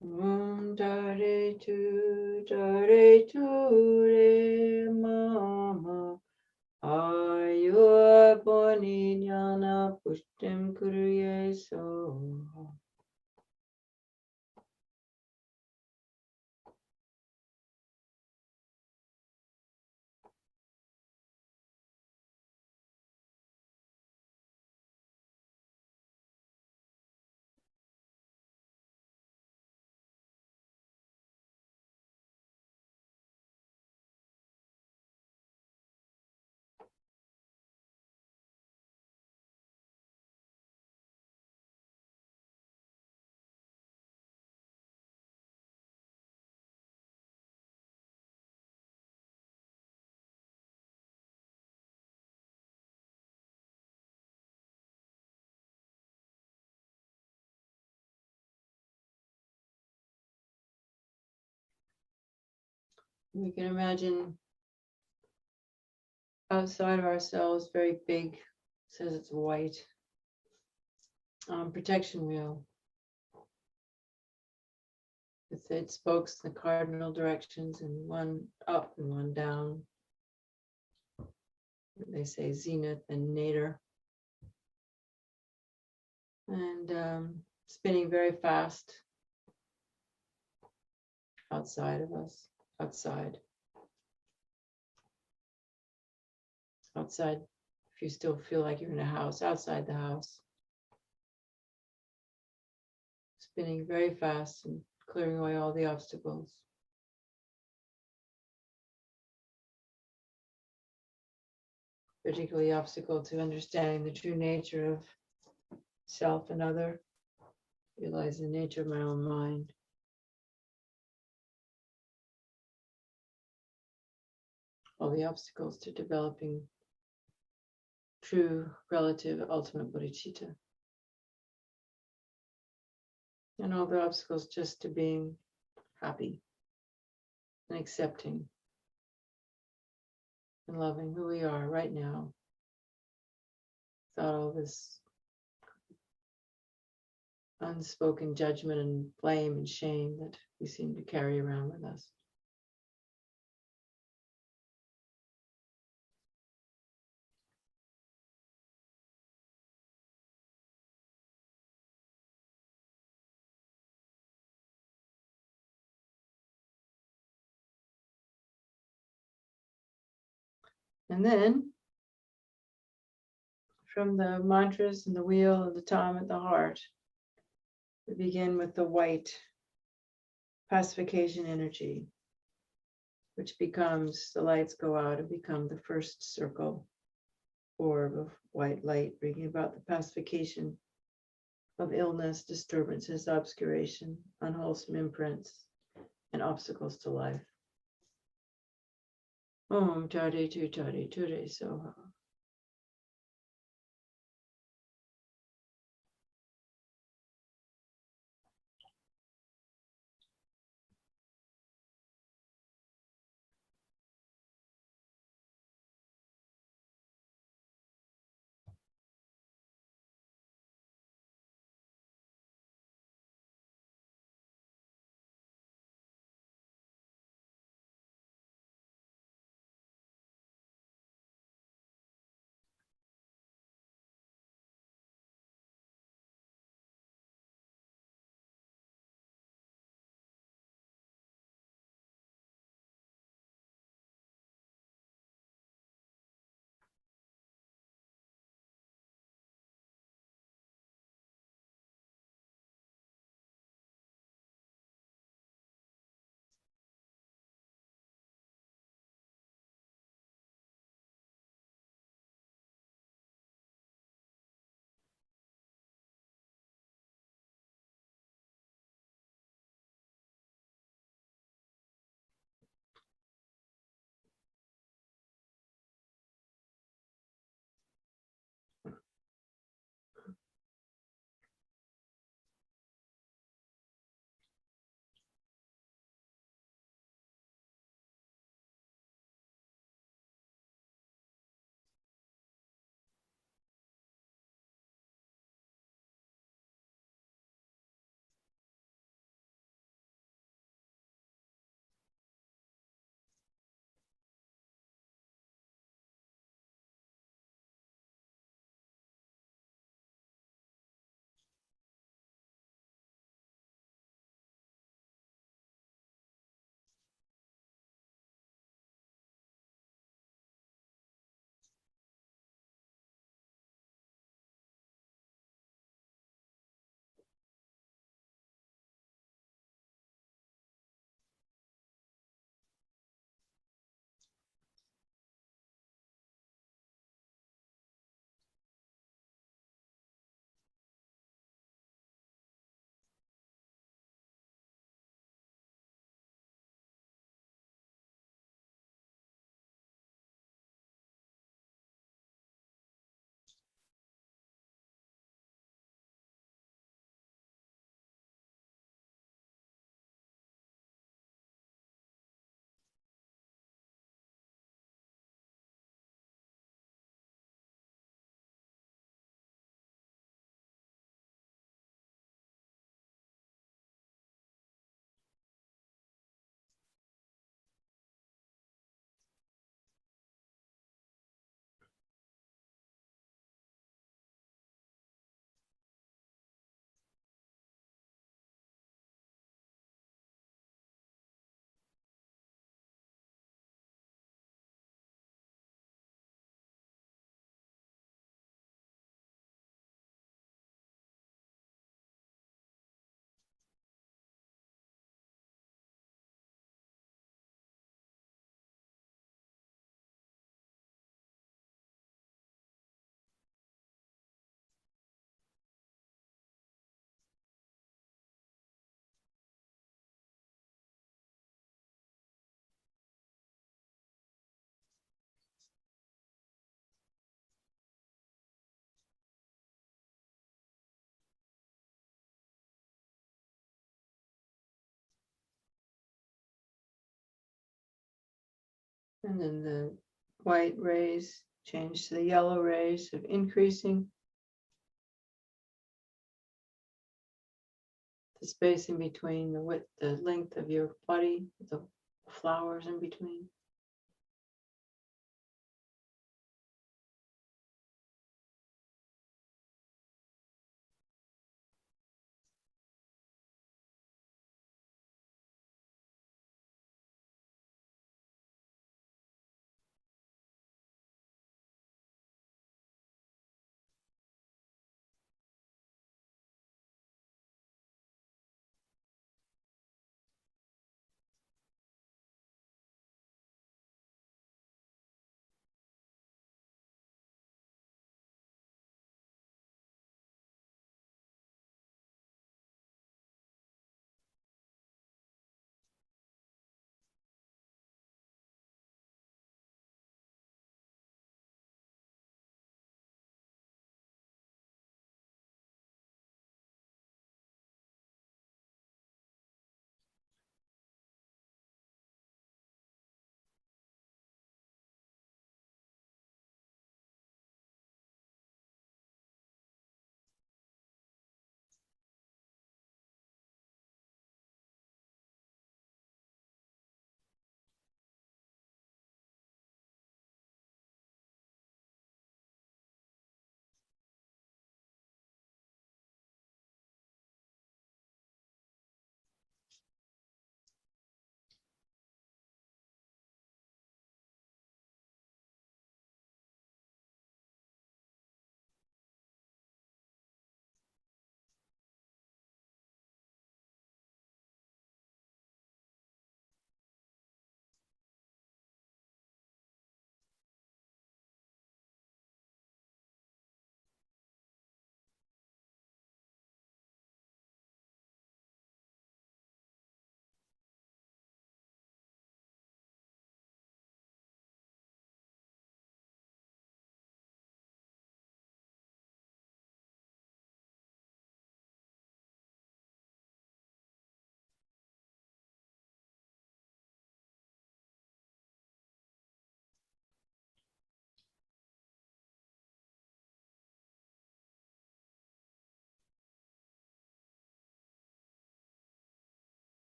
Speaker 1: Dare tu re mama. Ayur poni jnana pushtim kuruye so. We can imagine outside of ourselves, very big, says it's white, protection wheel with its spokes in the cardinal directions, and one up and one down. They say zenith and nadir, and spinning very fast outside of us, outside. If you still feel like you're in a house, outside the house, spinning very fast and clearing away all the obstacles. Particularly obstacle to understanding the true nature of self and other, realize the nature of my own mind. All the obstacles to developing true, relative, ultimate bodhicitta. And all the obstacles just to being happy and accepting and loving who we are right now, without all this unspoken judgment and blame and shame that we seem to carry around with us. And then, from the mantras and the wheel and the tom at the heart, we begin with the white pacification energy, which becomes, the lights go out and become the first circle, orb of white light, bringing about the pacification of illness, disturbances, obscuration, unwholesome imprints, and obstacles to life. Om Tade Tu Tade Ture Soha. And then the white rays change to the yellow rays of increasing the space in between, the width, the length of your body, the flowers in between.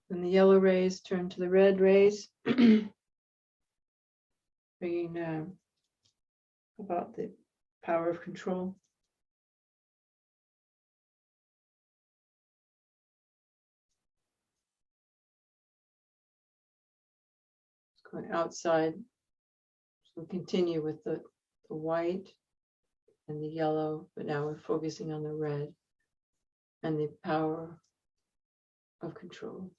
Speaker 1: When the yellow rays turn to the red rays, bringing about the power of control. It's going outside. So we continue with the white and the yellow, but now we're focusing on the red and the power of control.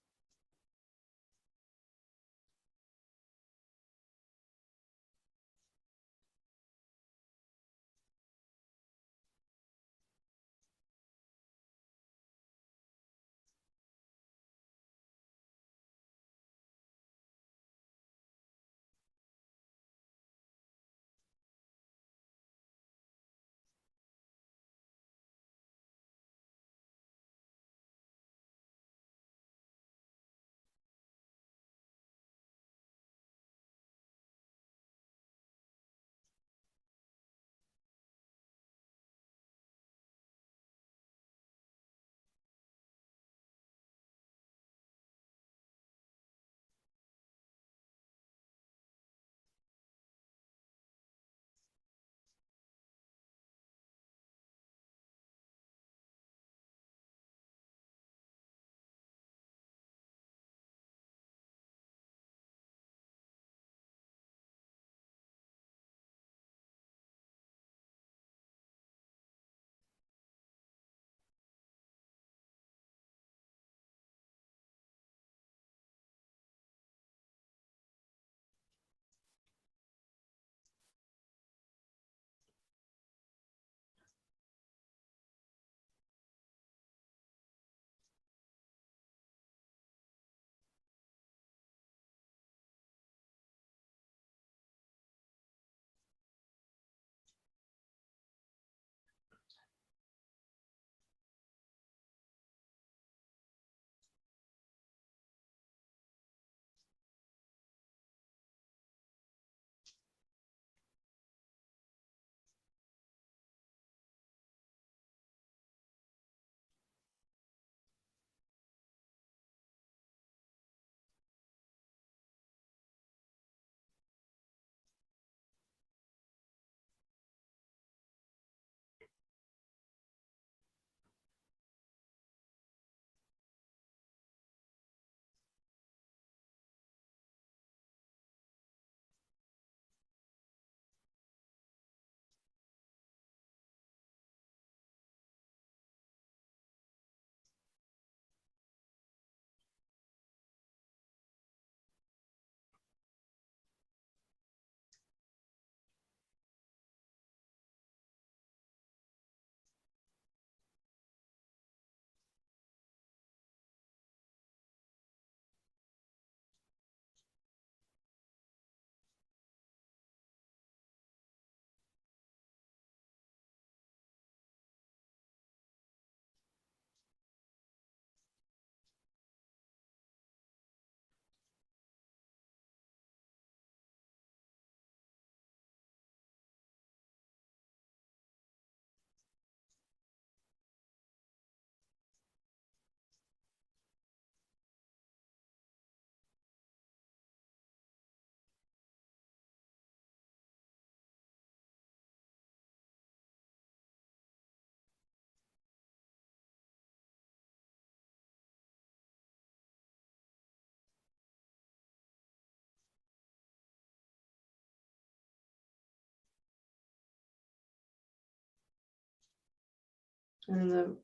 Speaker 1: And the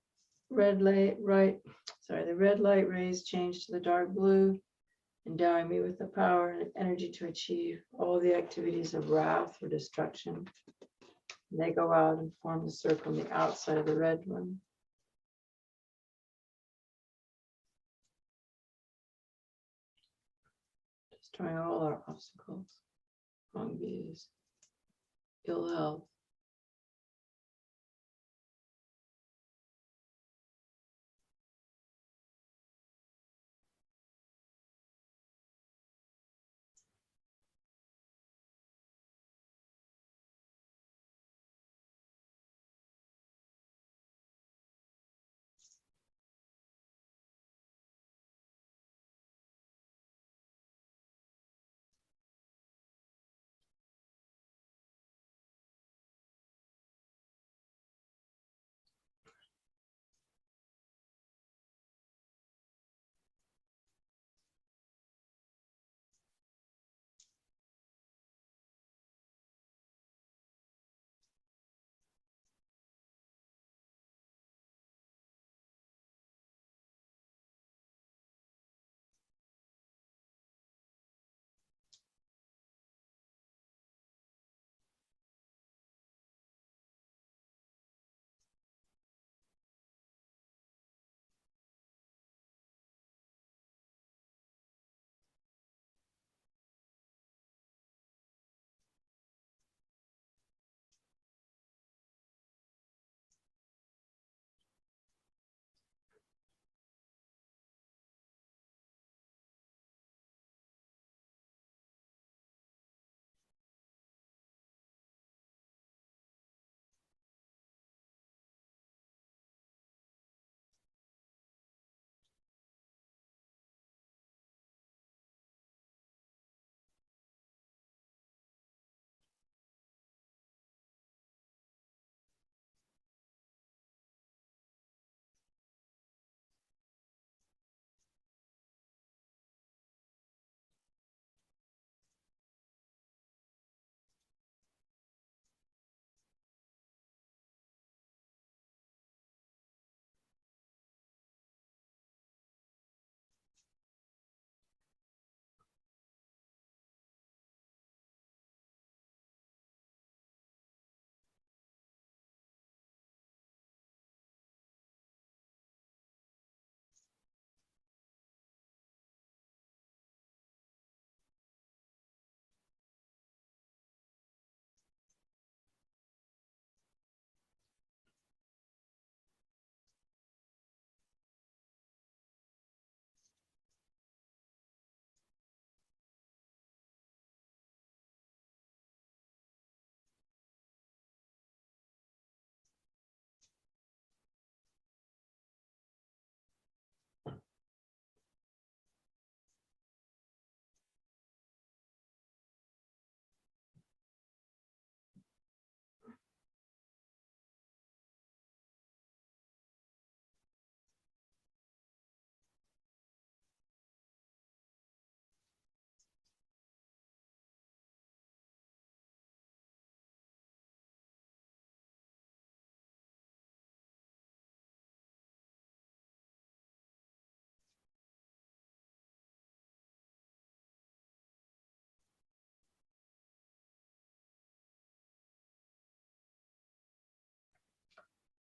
Speaker 1: red light, the red light rays change to the dark blue, endowing me with the power and energy to achieve all the activities of wrath or destruction. And they go out and form the circle on the outside of the red one. Destroying all our obstacles, wrong views, ill health.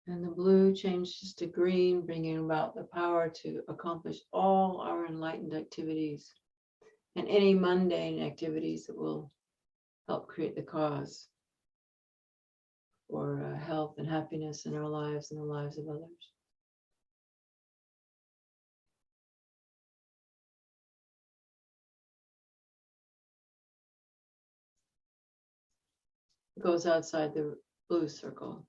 Speaker 1: And the blue changes to green, bringing about the power to accomplish all our enlightened activities and any mundane activities that will help create the cause for health and happiness in our lives and the lives of others. It goes outside the blue circle.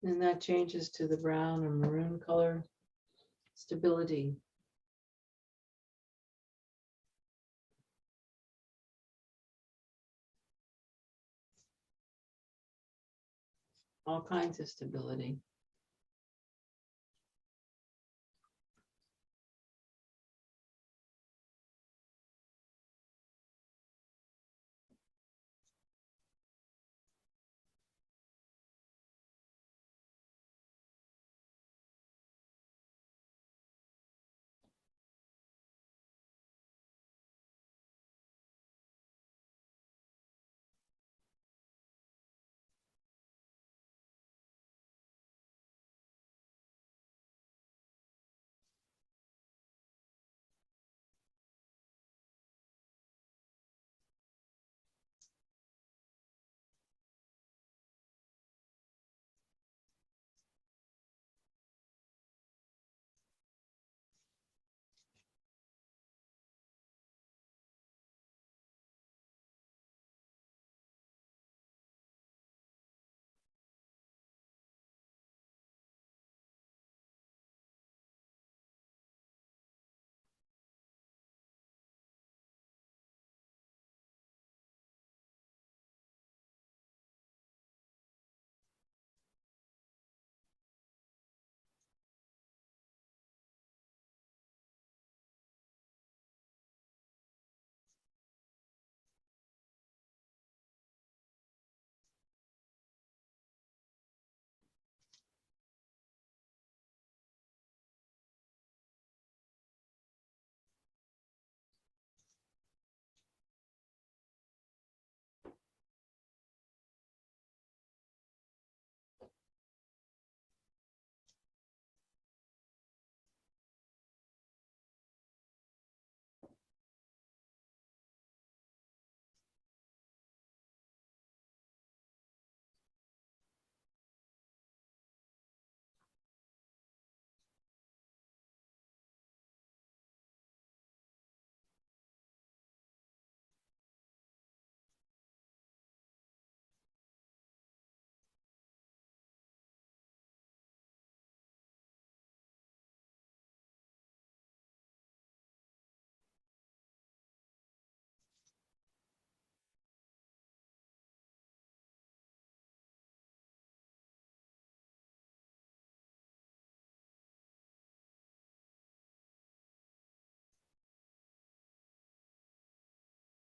Speaker 1: And that changes to the brown or maroon color. Stability. All kinds of stability.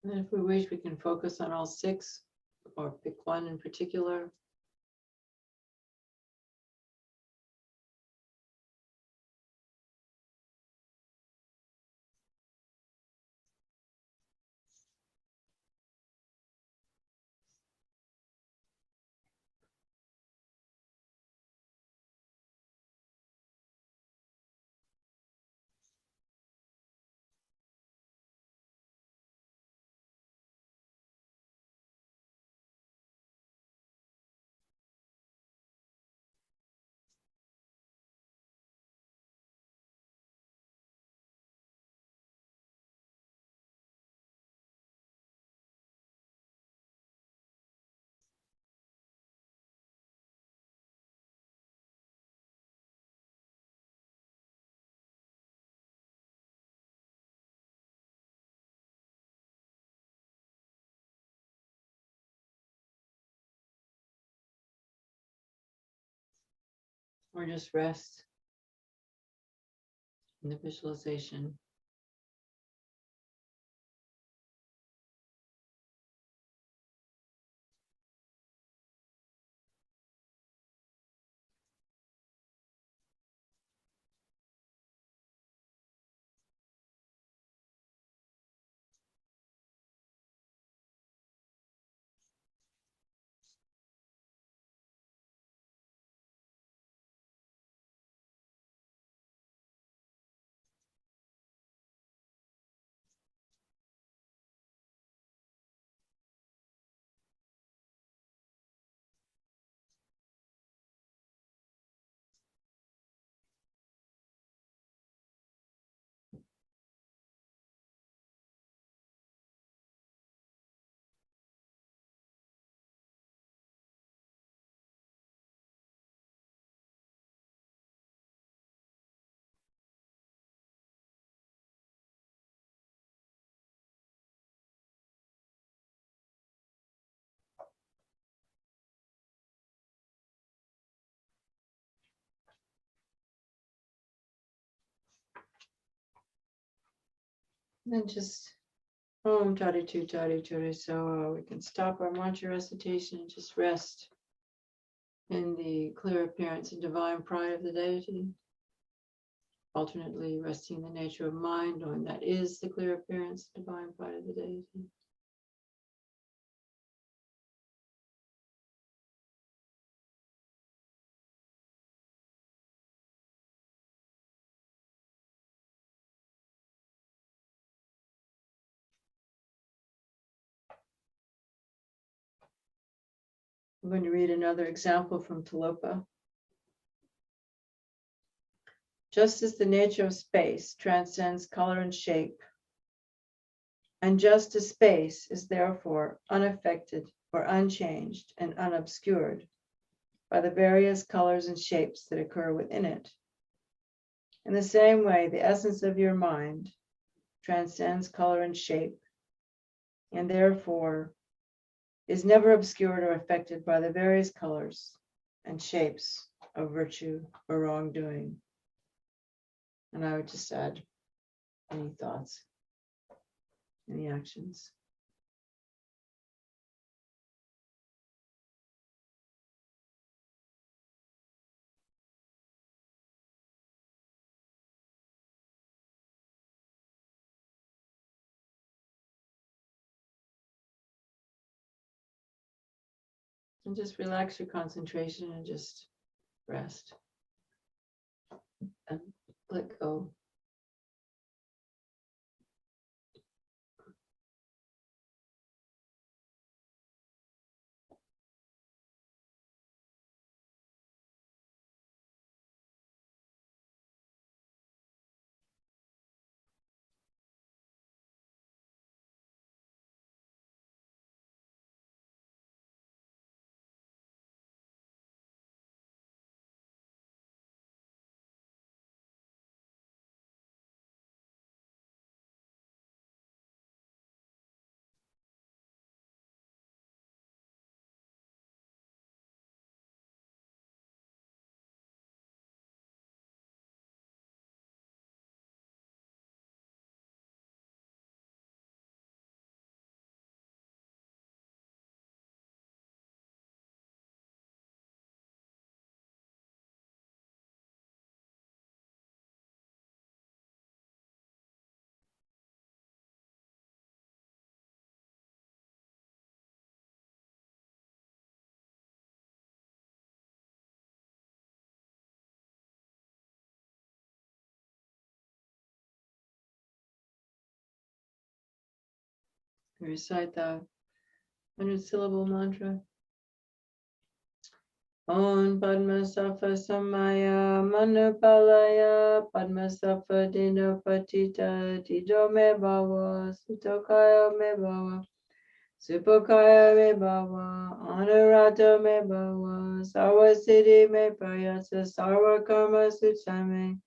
Speaker 1: And if we wish, we can focus on all six or pick one in particular. Or just rest in the visualization. then just Om Tari Tu Tari Turi. So we can stop our mantra recitation and just rest in the clear appearance and divine pride of the deity. Alternately resting in the nature of mind, knowing that is the clear appearance, divine pride of the deity. I'm going to read another example from Talopa. Just as the nature of space transcends color and shape, and just as space is therefore unaffected or unchanged and unobscured by the various colors and shapes that occur within it, in the same way, the essence of your mind transcends color and shape, and therefore is never obscured or affected by the various colors and shapes of virtue or wrongdoing. And I would just add any thoughts, any actions. And just relax your concentration and just rest and let go. Recite the 100-syllable mantra. Om Padma Sattva Samaya Manupalaya Padma Sattva Dino Patita Dido Me Bhava Sutokaya Me Bhava Supokaya Me Bhava Anurata Me Bhava Sarva Siddhi Me Prayasa Sarva Karma Suchame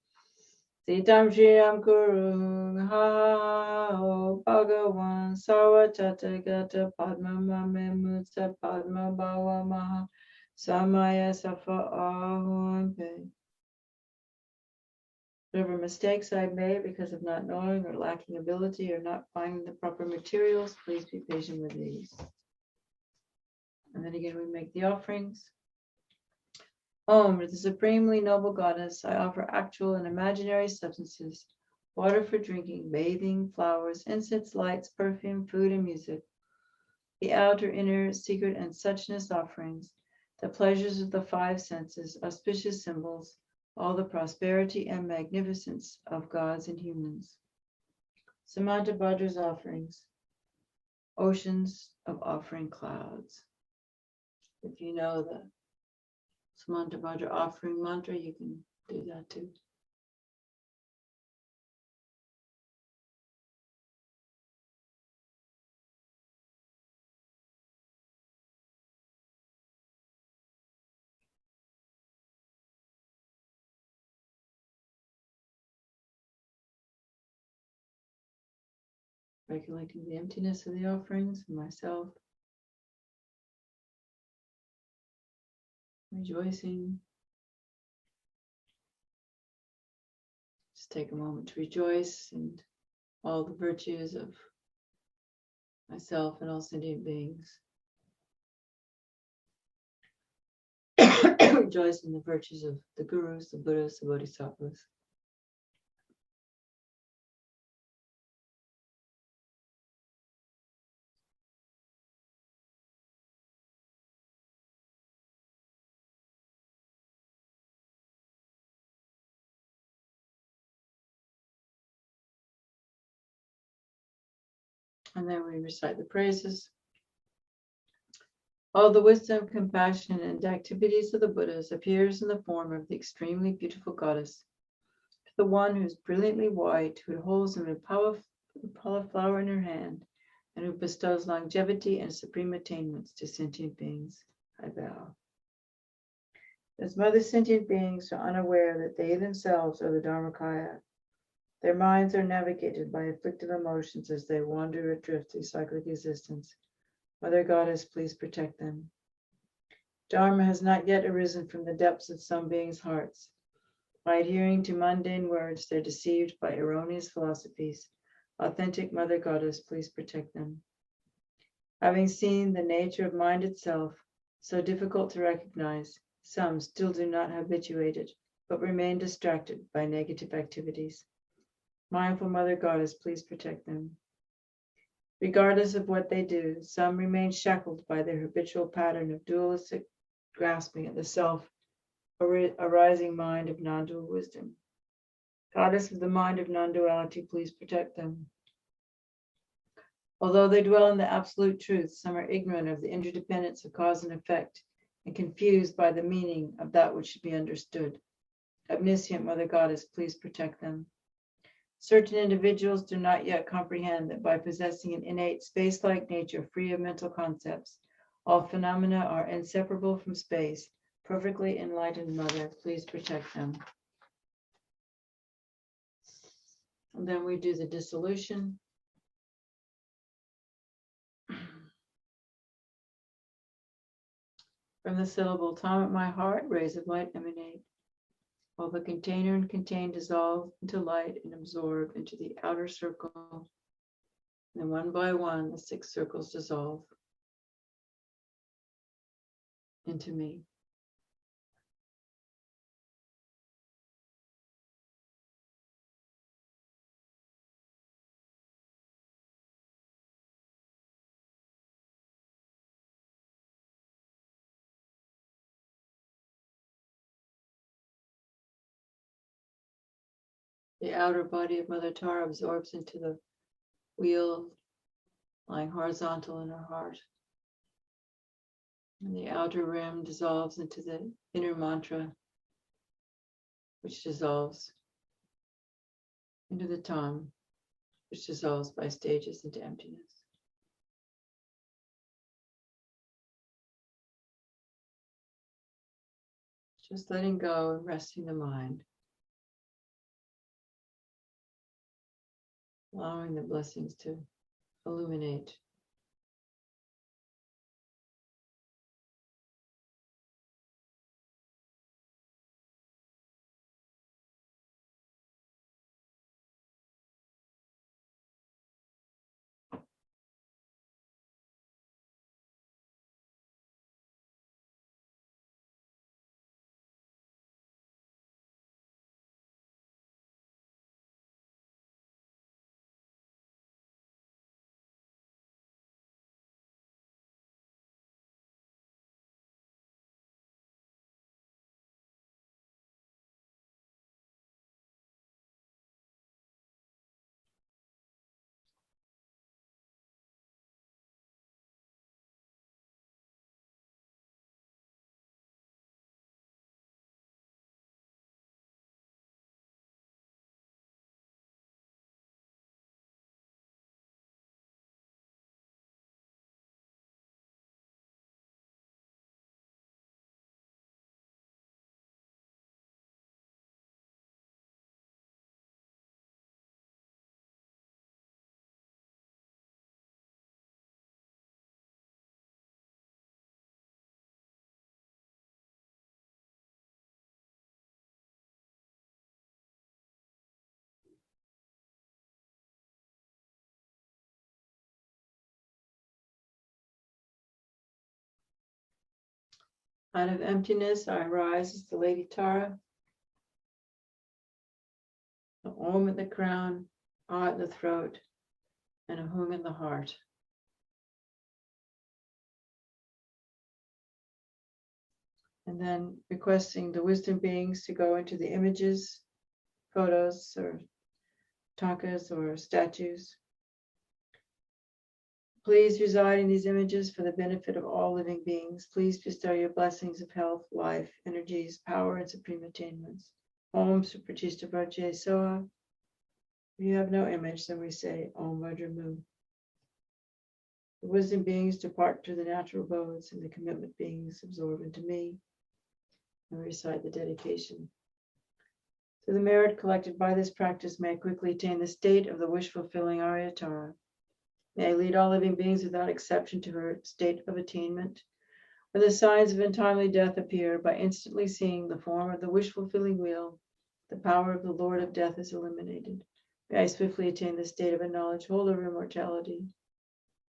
Speaker 1: Sitam Shriram Kuru Ha O Bhagavan Sarva Tathagata Padma Mame Mutsa Padma Bhava Maha Samaya Safa Ahunpe. Whatever mistakes I made because of not knowing or lacking ability or not finding the proper materials, please be patient with these. And then again, we make the offerings. Om, to the supremely noble goddess, I offer actual and imaginary substances, water for drinking, bathing, flowers, incense, lights, perfume, food, and music, the outer, inner, secret, and suchness offerings, the pleasures of the five senses, auspicious symbols, all the prosperity and magnificence of gods and humans. Samanta Bhadra's offerings, oceans of offering clouds. If you know the Samanta Bhadra offering mantra, you can do that too. Regulating the emptiness of the offerings and myself. Rejoicing. Just take a moment to rejoice and all the virtues of myself and all sentient beings. Rejoice in the virtues of the gurus, the Buddhas, the Bodhisattvas. And then we recite the praises. All the wisdom, compassion, and activities of the Buddhas appears in the form of the extremely beautiful goddess, the one who is brilliantly white, who holds a flower in her hand, and who bestows longevity and supreme attainments to sentient beings. I bow. As mother sentient beings are unaware that they themselves are the Dharmakaya, their minds are navigated by afflictive emotions as they wander adrift through cyclic existence. Mother Goddess, please protect them. Dharma has not yet arisen from the depths of some beings' hearts. By adhering to mundane words, they're deceived by erroneous philosophies. Authentic Mother Goddess, please protect them. Having seen the nature of mind itself, so difficult to recognize, some still do not habituate it, but remain distracted by negative activities. Mindful Mother Goddess, please protect them. Regardless of what they do, some remain shackled by their habitual pattern of dualistic grasping at the self, arising mind of non-dual wisdom. Goddess of the mind of non-duality, please protect them. Although they dwell in the absolute truth, some are ignorant of the interdependence of cause and effect and confused by the meaning of that which should be understood. Omniscient Mother Goddess, please protect them. Certain individuals do not yet comprehend that by possessing an innate space-like nature free of mental concepts, all phenomena are inseparable from space. Perfectly enlightened Mother, please protect them. And then we do the dissolution. From the syllable, Tom at my heart, rays of light emanate. While the container and contained dissolve into light and absorb into the outer circle. And one by one, the 6 circles dissolve into me. The outer body of Mother Tara absorbs into the wheel lying horizontal in her heart. And the outer rim dissolves into the inner mantra, which dissolves into the Tam, which dissolves by stages into emptiness. Just letting go and resting the mind. Allowing the blessings to illuminate. Out of emptiness, I rise as the Lady Tara. The Om at the crown, Ah at the throat, and a Hum in the heart. And then requesting the wisdom beings to go into the images, photos, or takas or statues. Please reside in these images for the benefit of all living beings. Please bestow your blessings of health, life, energies, power, and supreme attainments. Om Suprachista Vajre Soa. If you have no image, then we say Om Vajramu. The wisdom beings depart to the natural abodes, and the commitment beings absorb into me. And recite the dedication. Through the merit collected by this practice, may I quickly attain the state of the wish-fulfilling Aryatara. May I lead all living beings without exception to her state of attainment, where the signs of untimely death appear. By instantly seeing the form of the wish-fulfilling wheel, the power of the Lord of Death is eliminated. May I swiftly attain the state of a knowledge whole over immortality.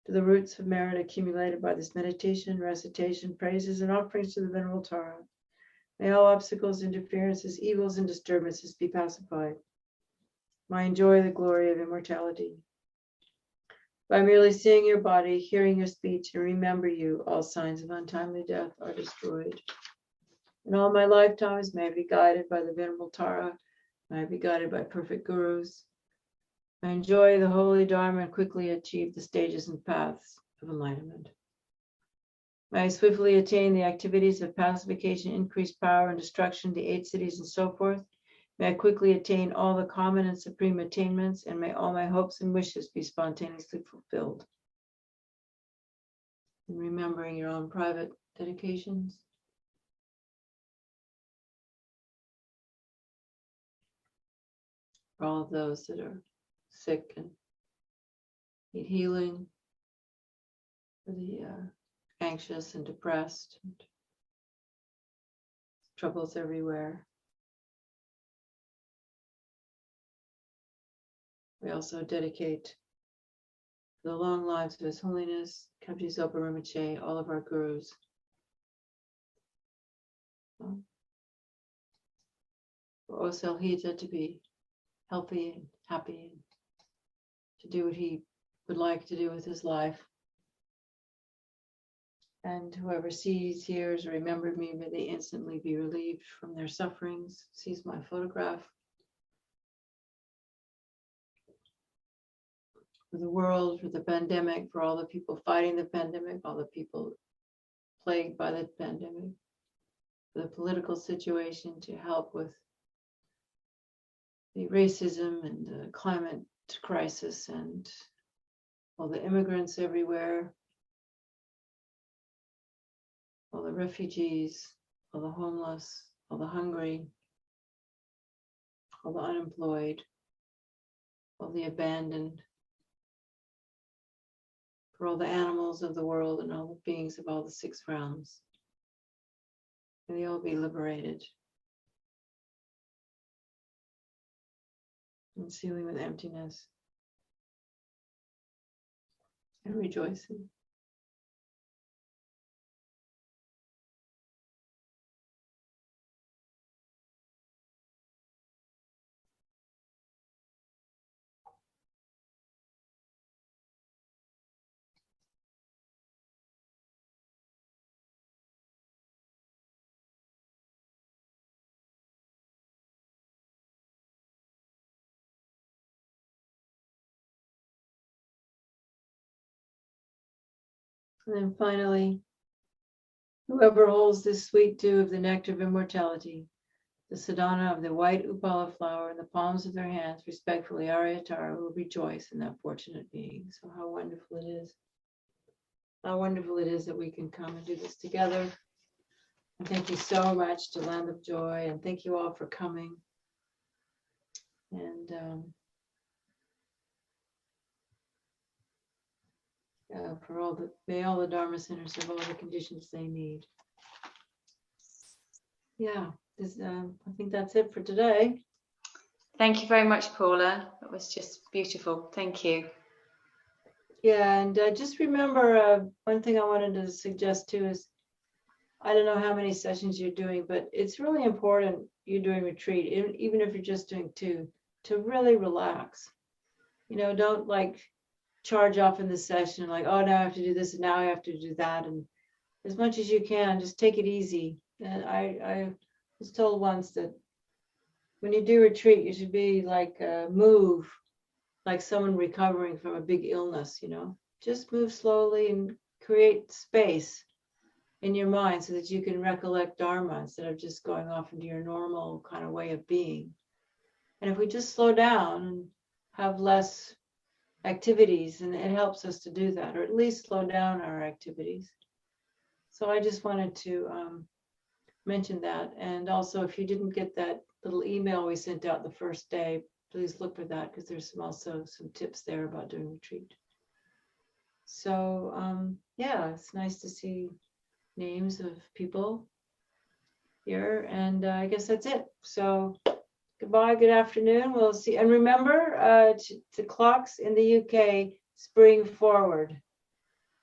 Speaker 1: To the roots of merit accumulated by this meditation, recitation, praises, and offerings to the Venerable Tara, may all obstacles, interferences, evils, and disturbances be pacified. May I enjoy the glory of immortality. By merely seeing your body, hearing your speech, and remember you, all signs of untimely death are destroyed. In all my lifetimes, may I be guided by the Venerable Tara. May I be guided by perfect gurus. May I enjoy the holy Dharma and quickly achieve the stages and paths of enlightenment. May I swiftly attain the activities of pacification, increased power, and destruction, the 8 cities, and so forth. May I quickly attain all the common and supreme attainments, and may all my hopes and wishes be spontaneously fulfilled. And remembering your own private dedications. For all of those that are sick and need healing, for the anxious and depressed, and troubles everywhere. We also dedicate the long lives of His Holiness, Kabji Zopa Rinpoche, all of our gurus. For Osel Hita to be healthy and happy, and to do what he would like to do with his life. And whoever sees, hears, or remembers me, may they instantly be relieved from their sufferings, sees my photograph. For the world, for the pandemic, for all the people fighting the pandemic, all the people plagued by the pandemic, for the political situation, to help with the racism and the climate crisis, and all the immigrants everywhere, all the refugees, all the homeless, all the hungry, all the unemployed, all the abandoned, for all the animals of the world and all the beings of all the 6 realms. May they all be liberated and sealing with emptiness and rejoicing. And then finally, whoever holds this sweet dew of the nectar of immortality, the sadhana of the white upala flower in the palms of their hands, respectfully, Aryatara will rejoice in that fortunate being. So how wonderful it is. How wonderful it is that we can come and do this together. And thank you so much to Land of Joy, and thank you all for coming. And for all may all the Dharma centers have all the conditions they need. Yeah, I think that's it for today.
Speaker 2: Thank you very much, Paula. That was just beautiful. Thank you.
Speaker 1: Yeah, and just remember, one thing I wanted to suggest too is I don't know how many sessions you're doing, but it's really important you're doing retreat, even if you're just doing 2, to really relax. You know, don't like charge off in the session, like, oh, now I have to do this and now I have to do that. And as much as you can, just take it easy. And I was told once that when you do retreat, you should be like move like someone recovering from a big illness, you know, just move slowly and create space in your mind so that you can recollect Dharma instead of just going off into your normal kind of way of being. And if we just slow down and have less activities, and it helps us to do that, or at least slow down our activities. So I just wanted to mention that. And also, if you didn't get that little email we sent out the first day, please look for that, because there's also some tips there about doing retreat. So yeah, it's nice to see names of people here, and I guess that's it. So goodbye, good afternoon, we'll see. And remember, the clocks in the UK spring forward.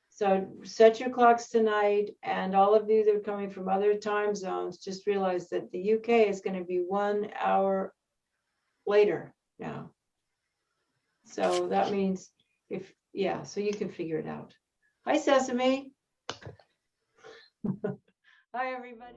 Speaker 1: So set your clocks tonight, and all of you that are coming from other time zones, just realize that the UK is going to be 1 hour later now. So that means so you can figure it out. Hi, Sesame. Hi, everybody.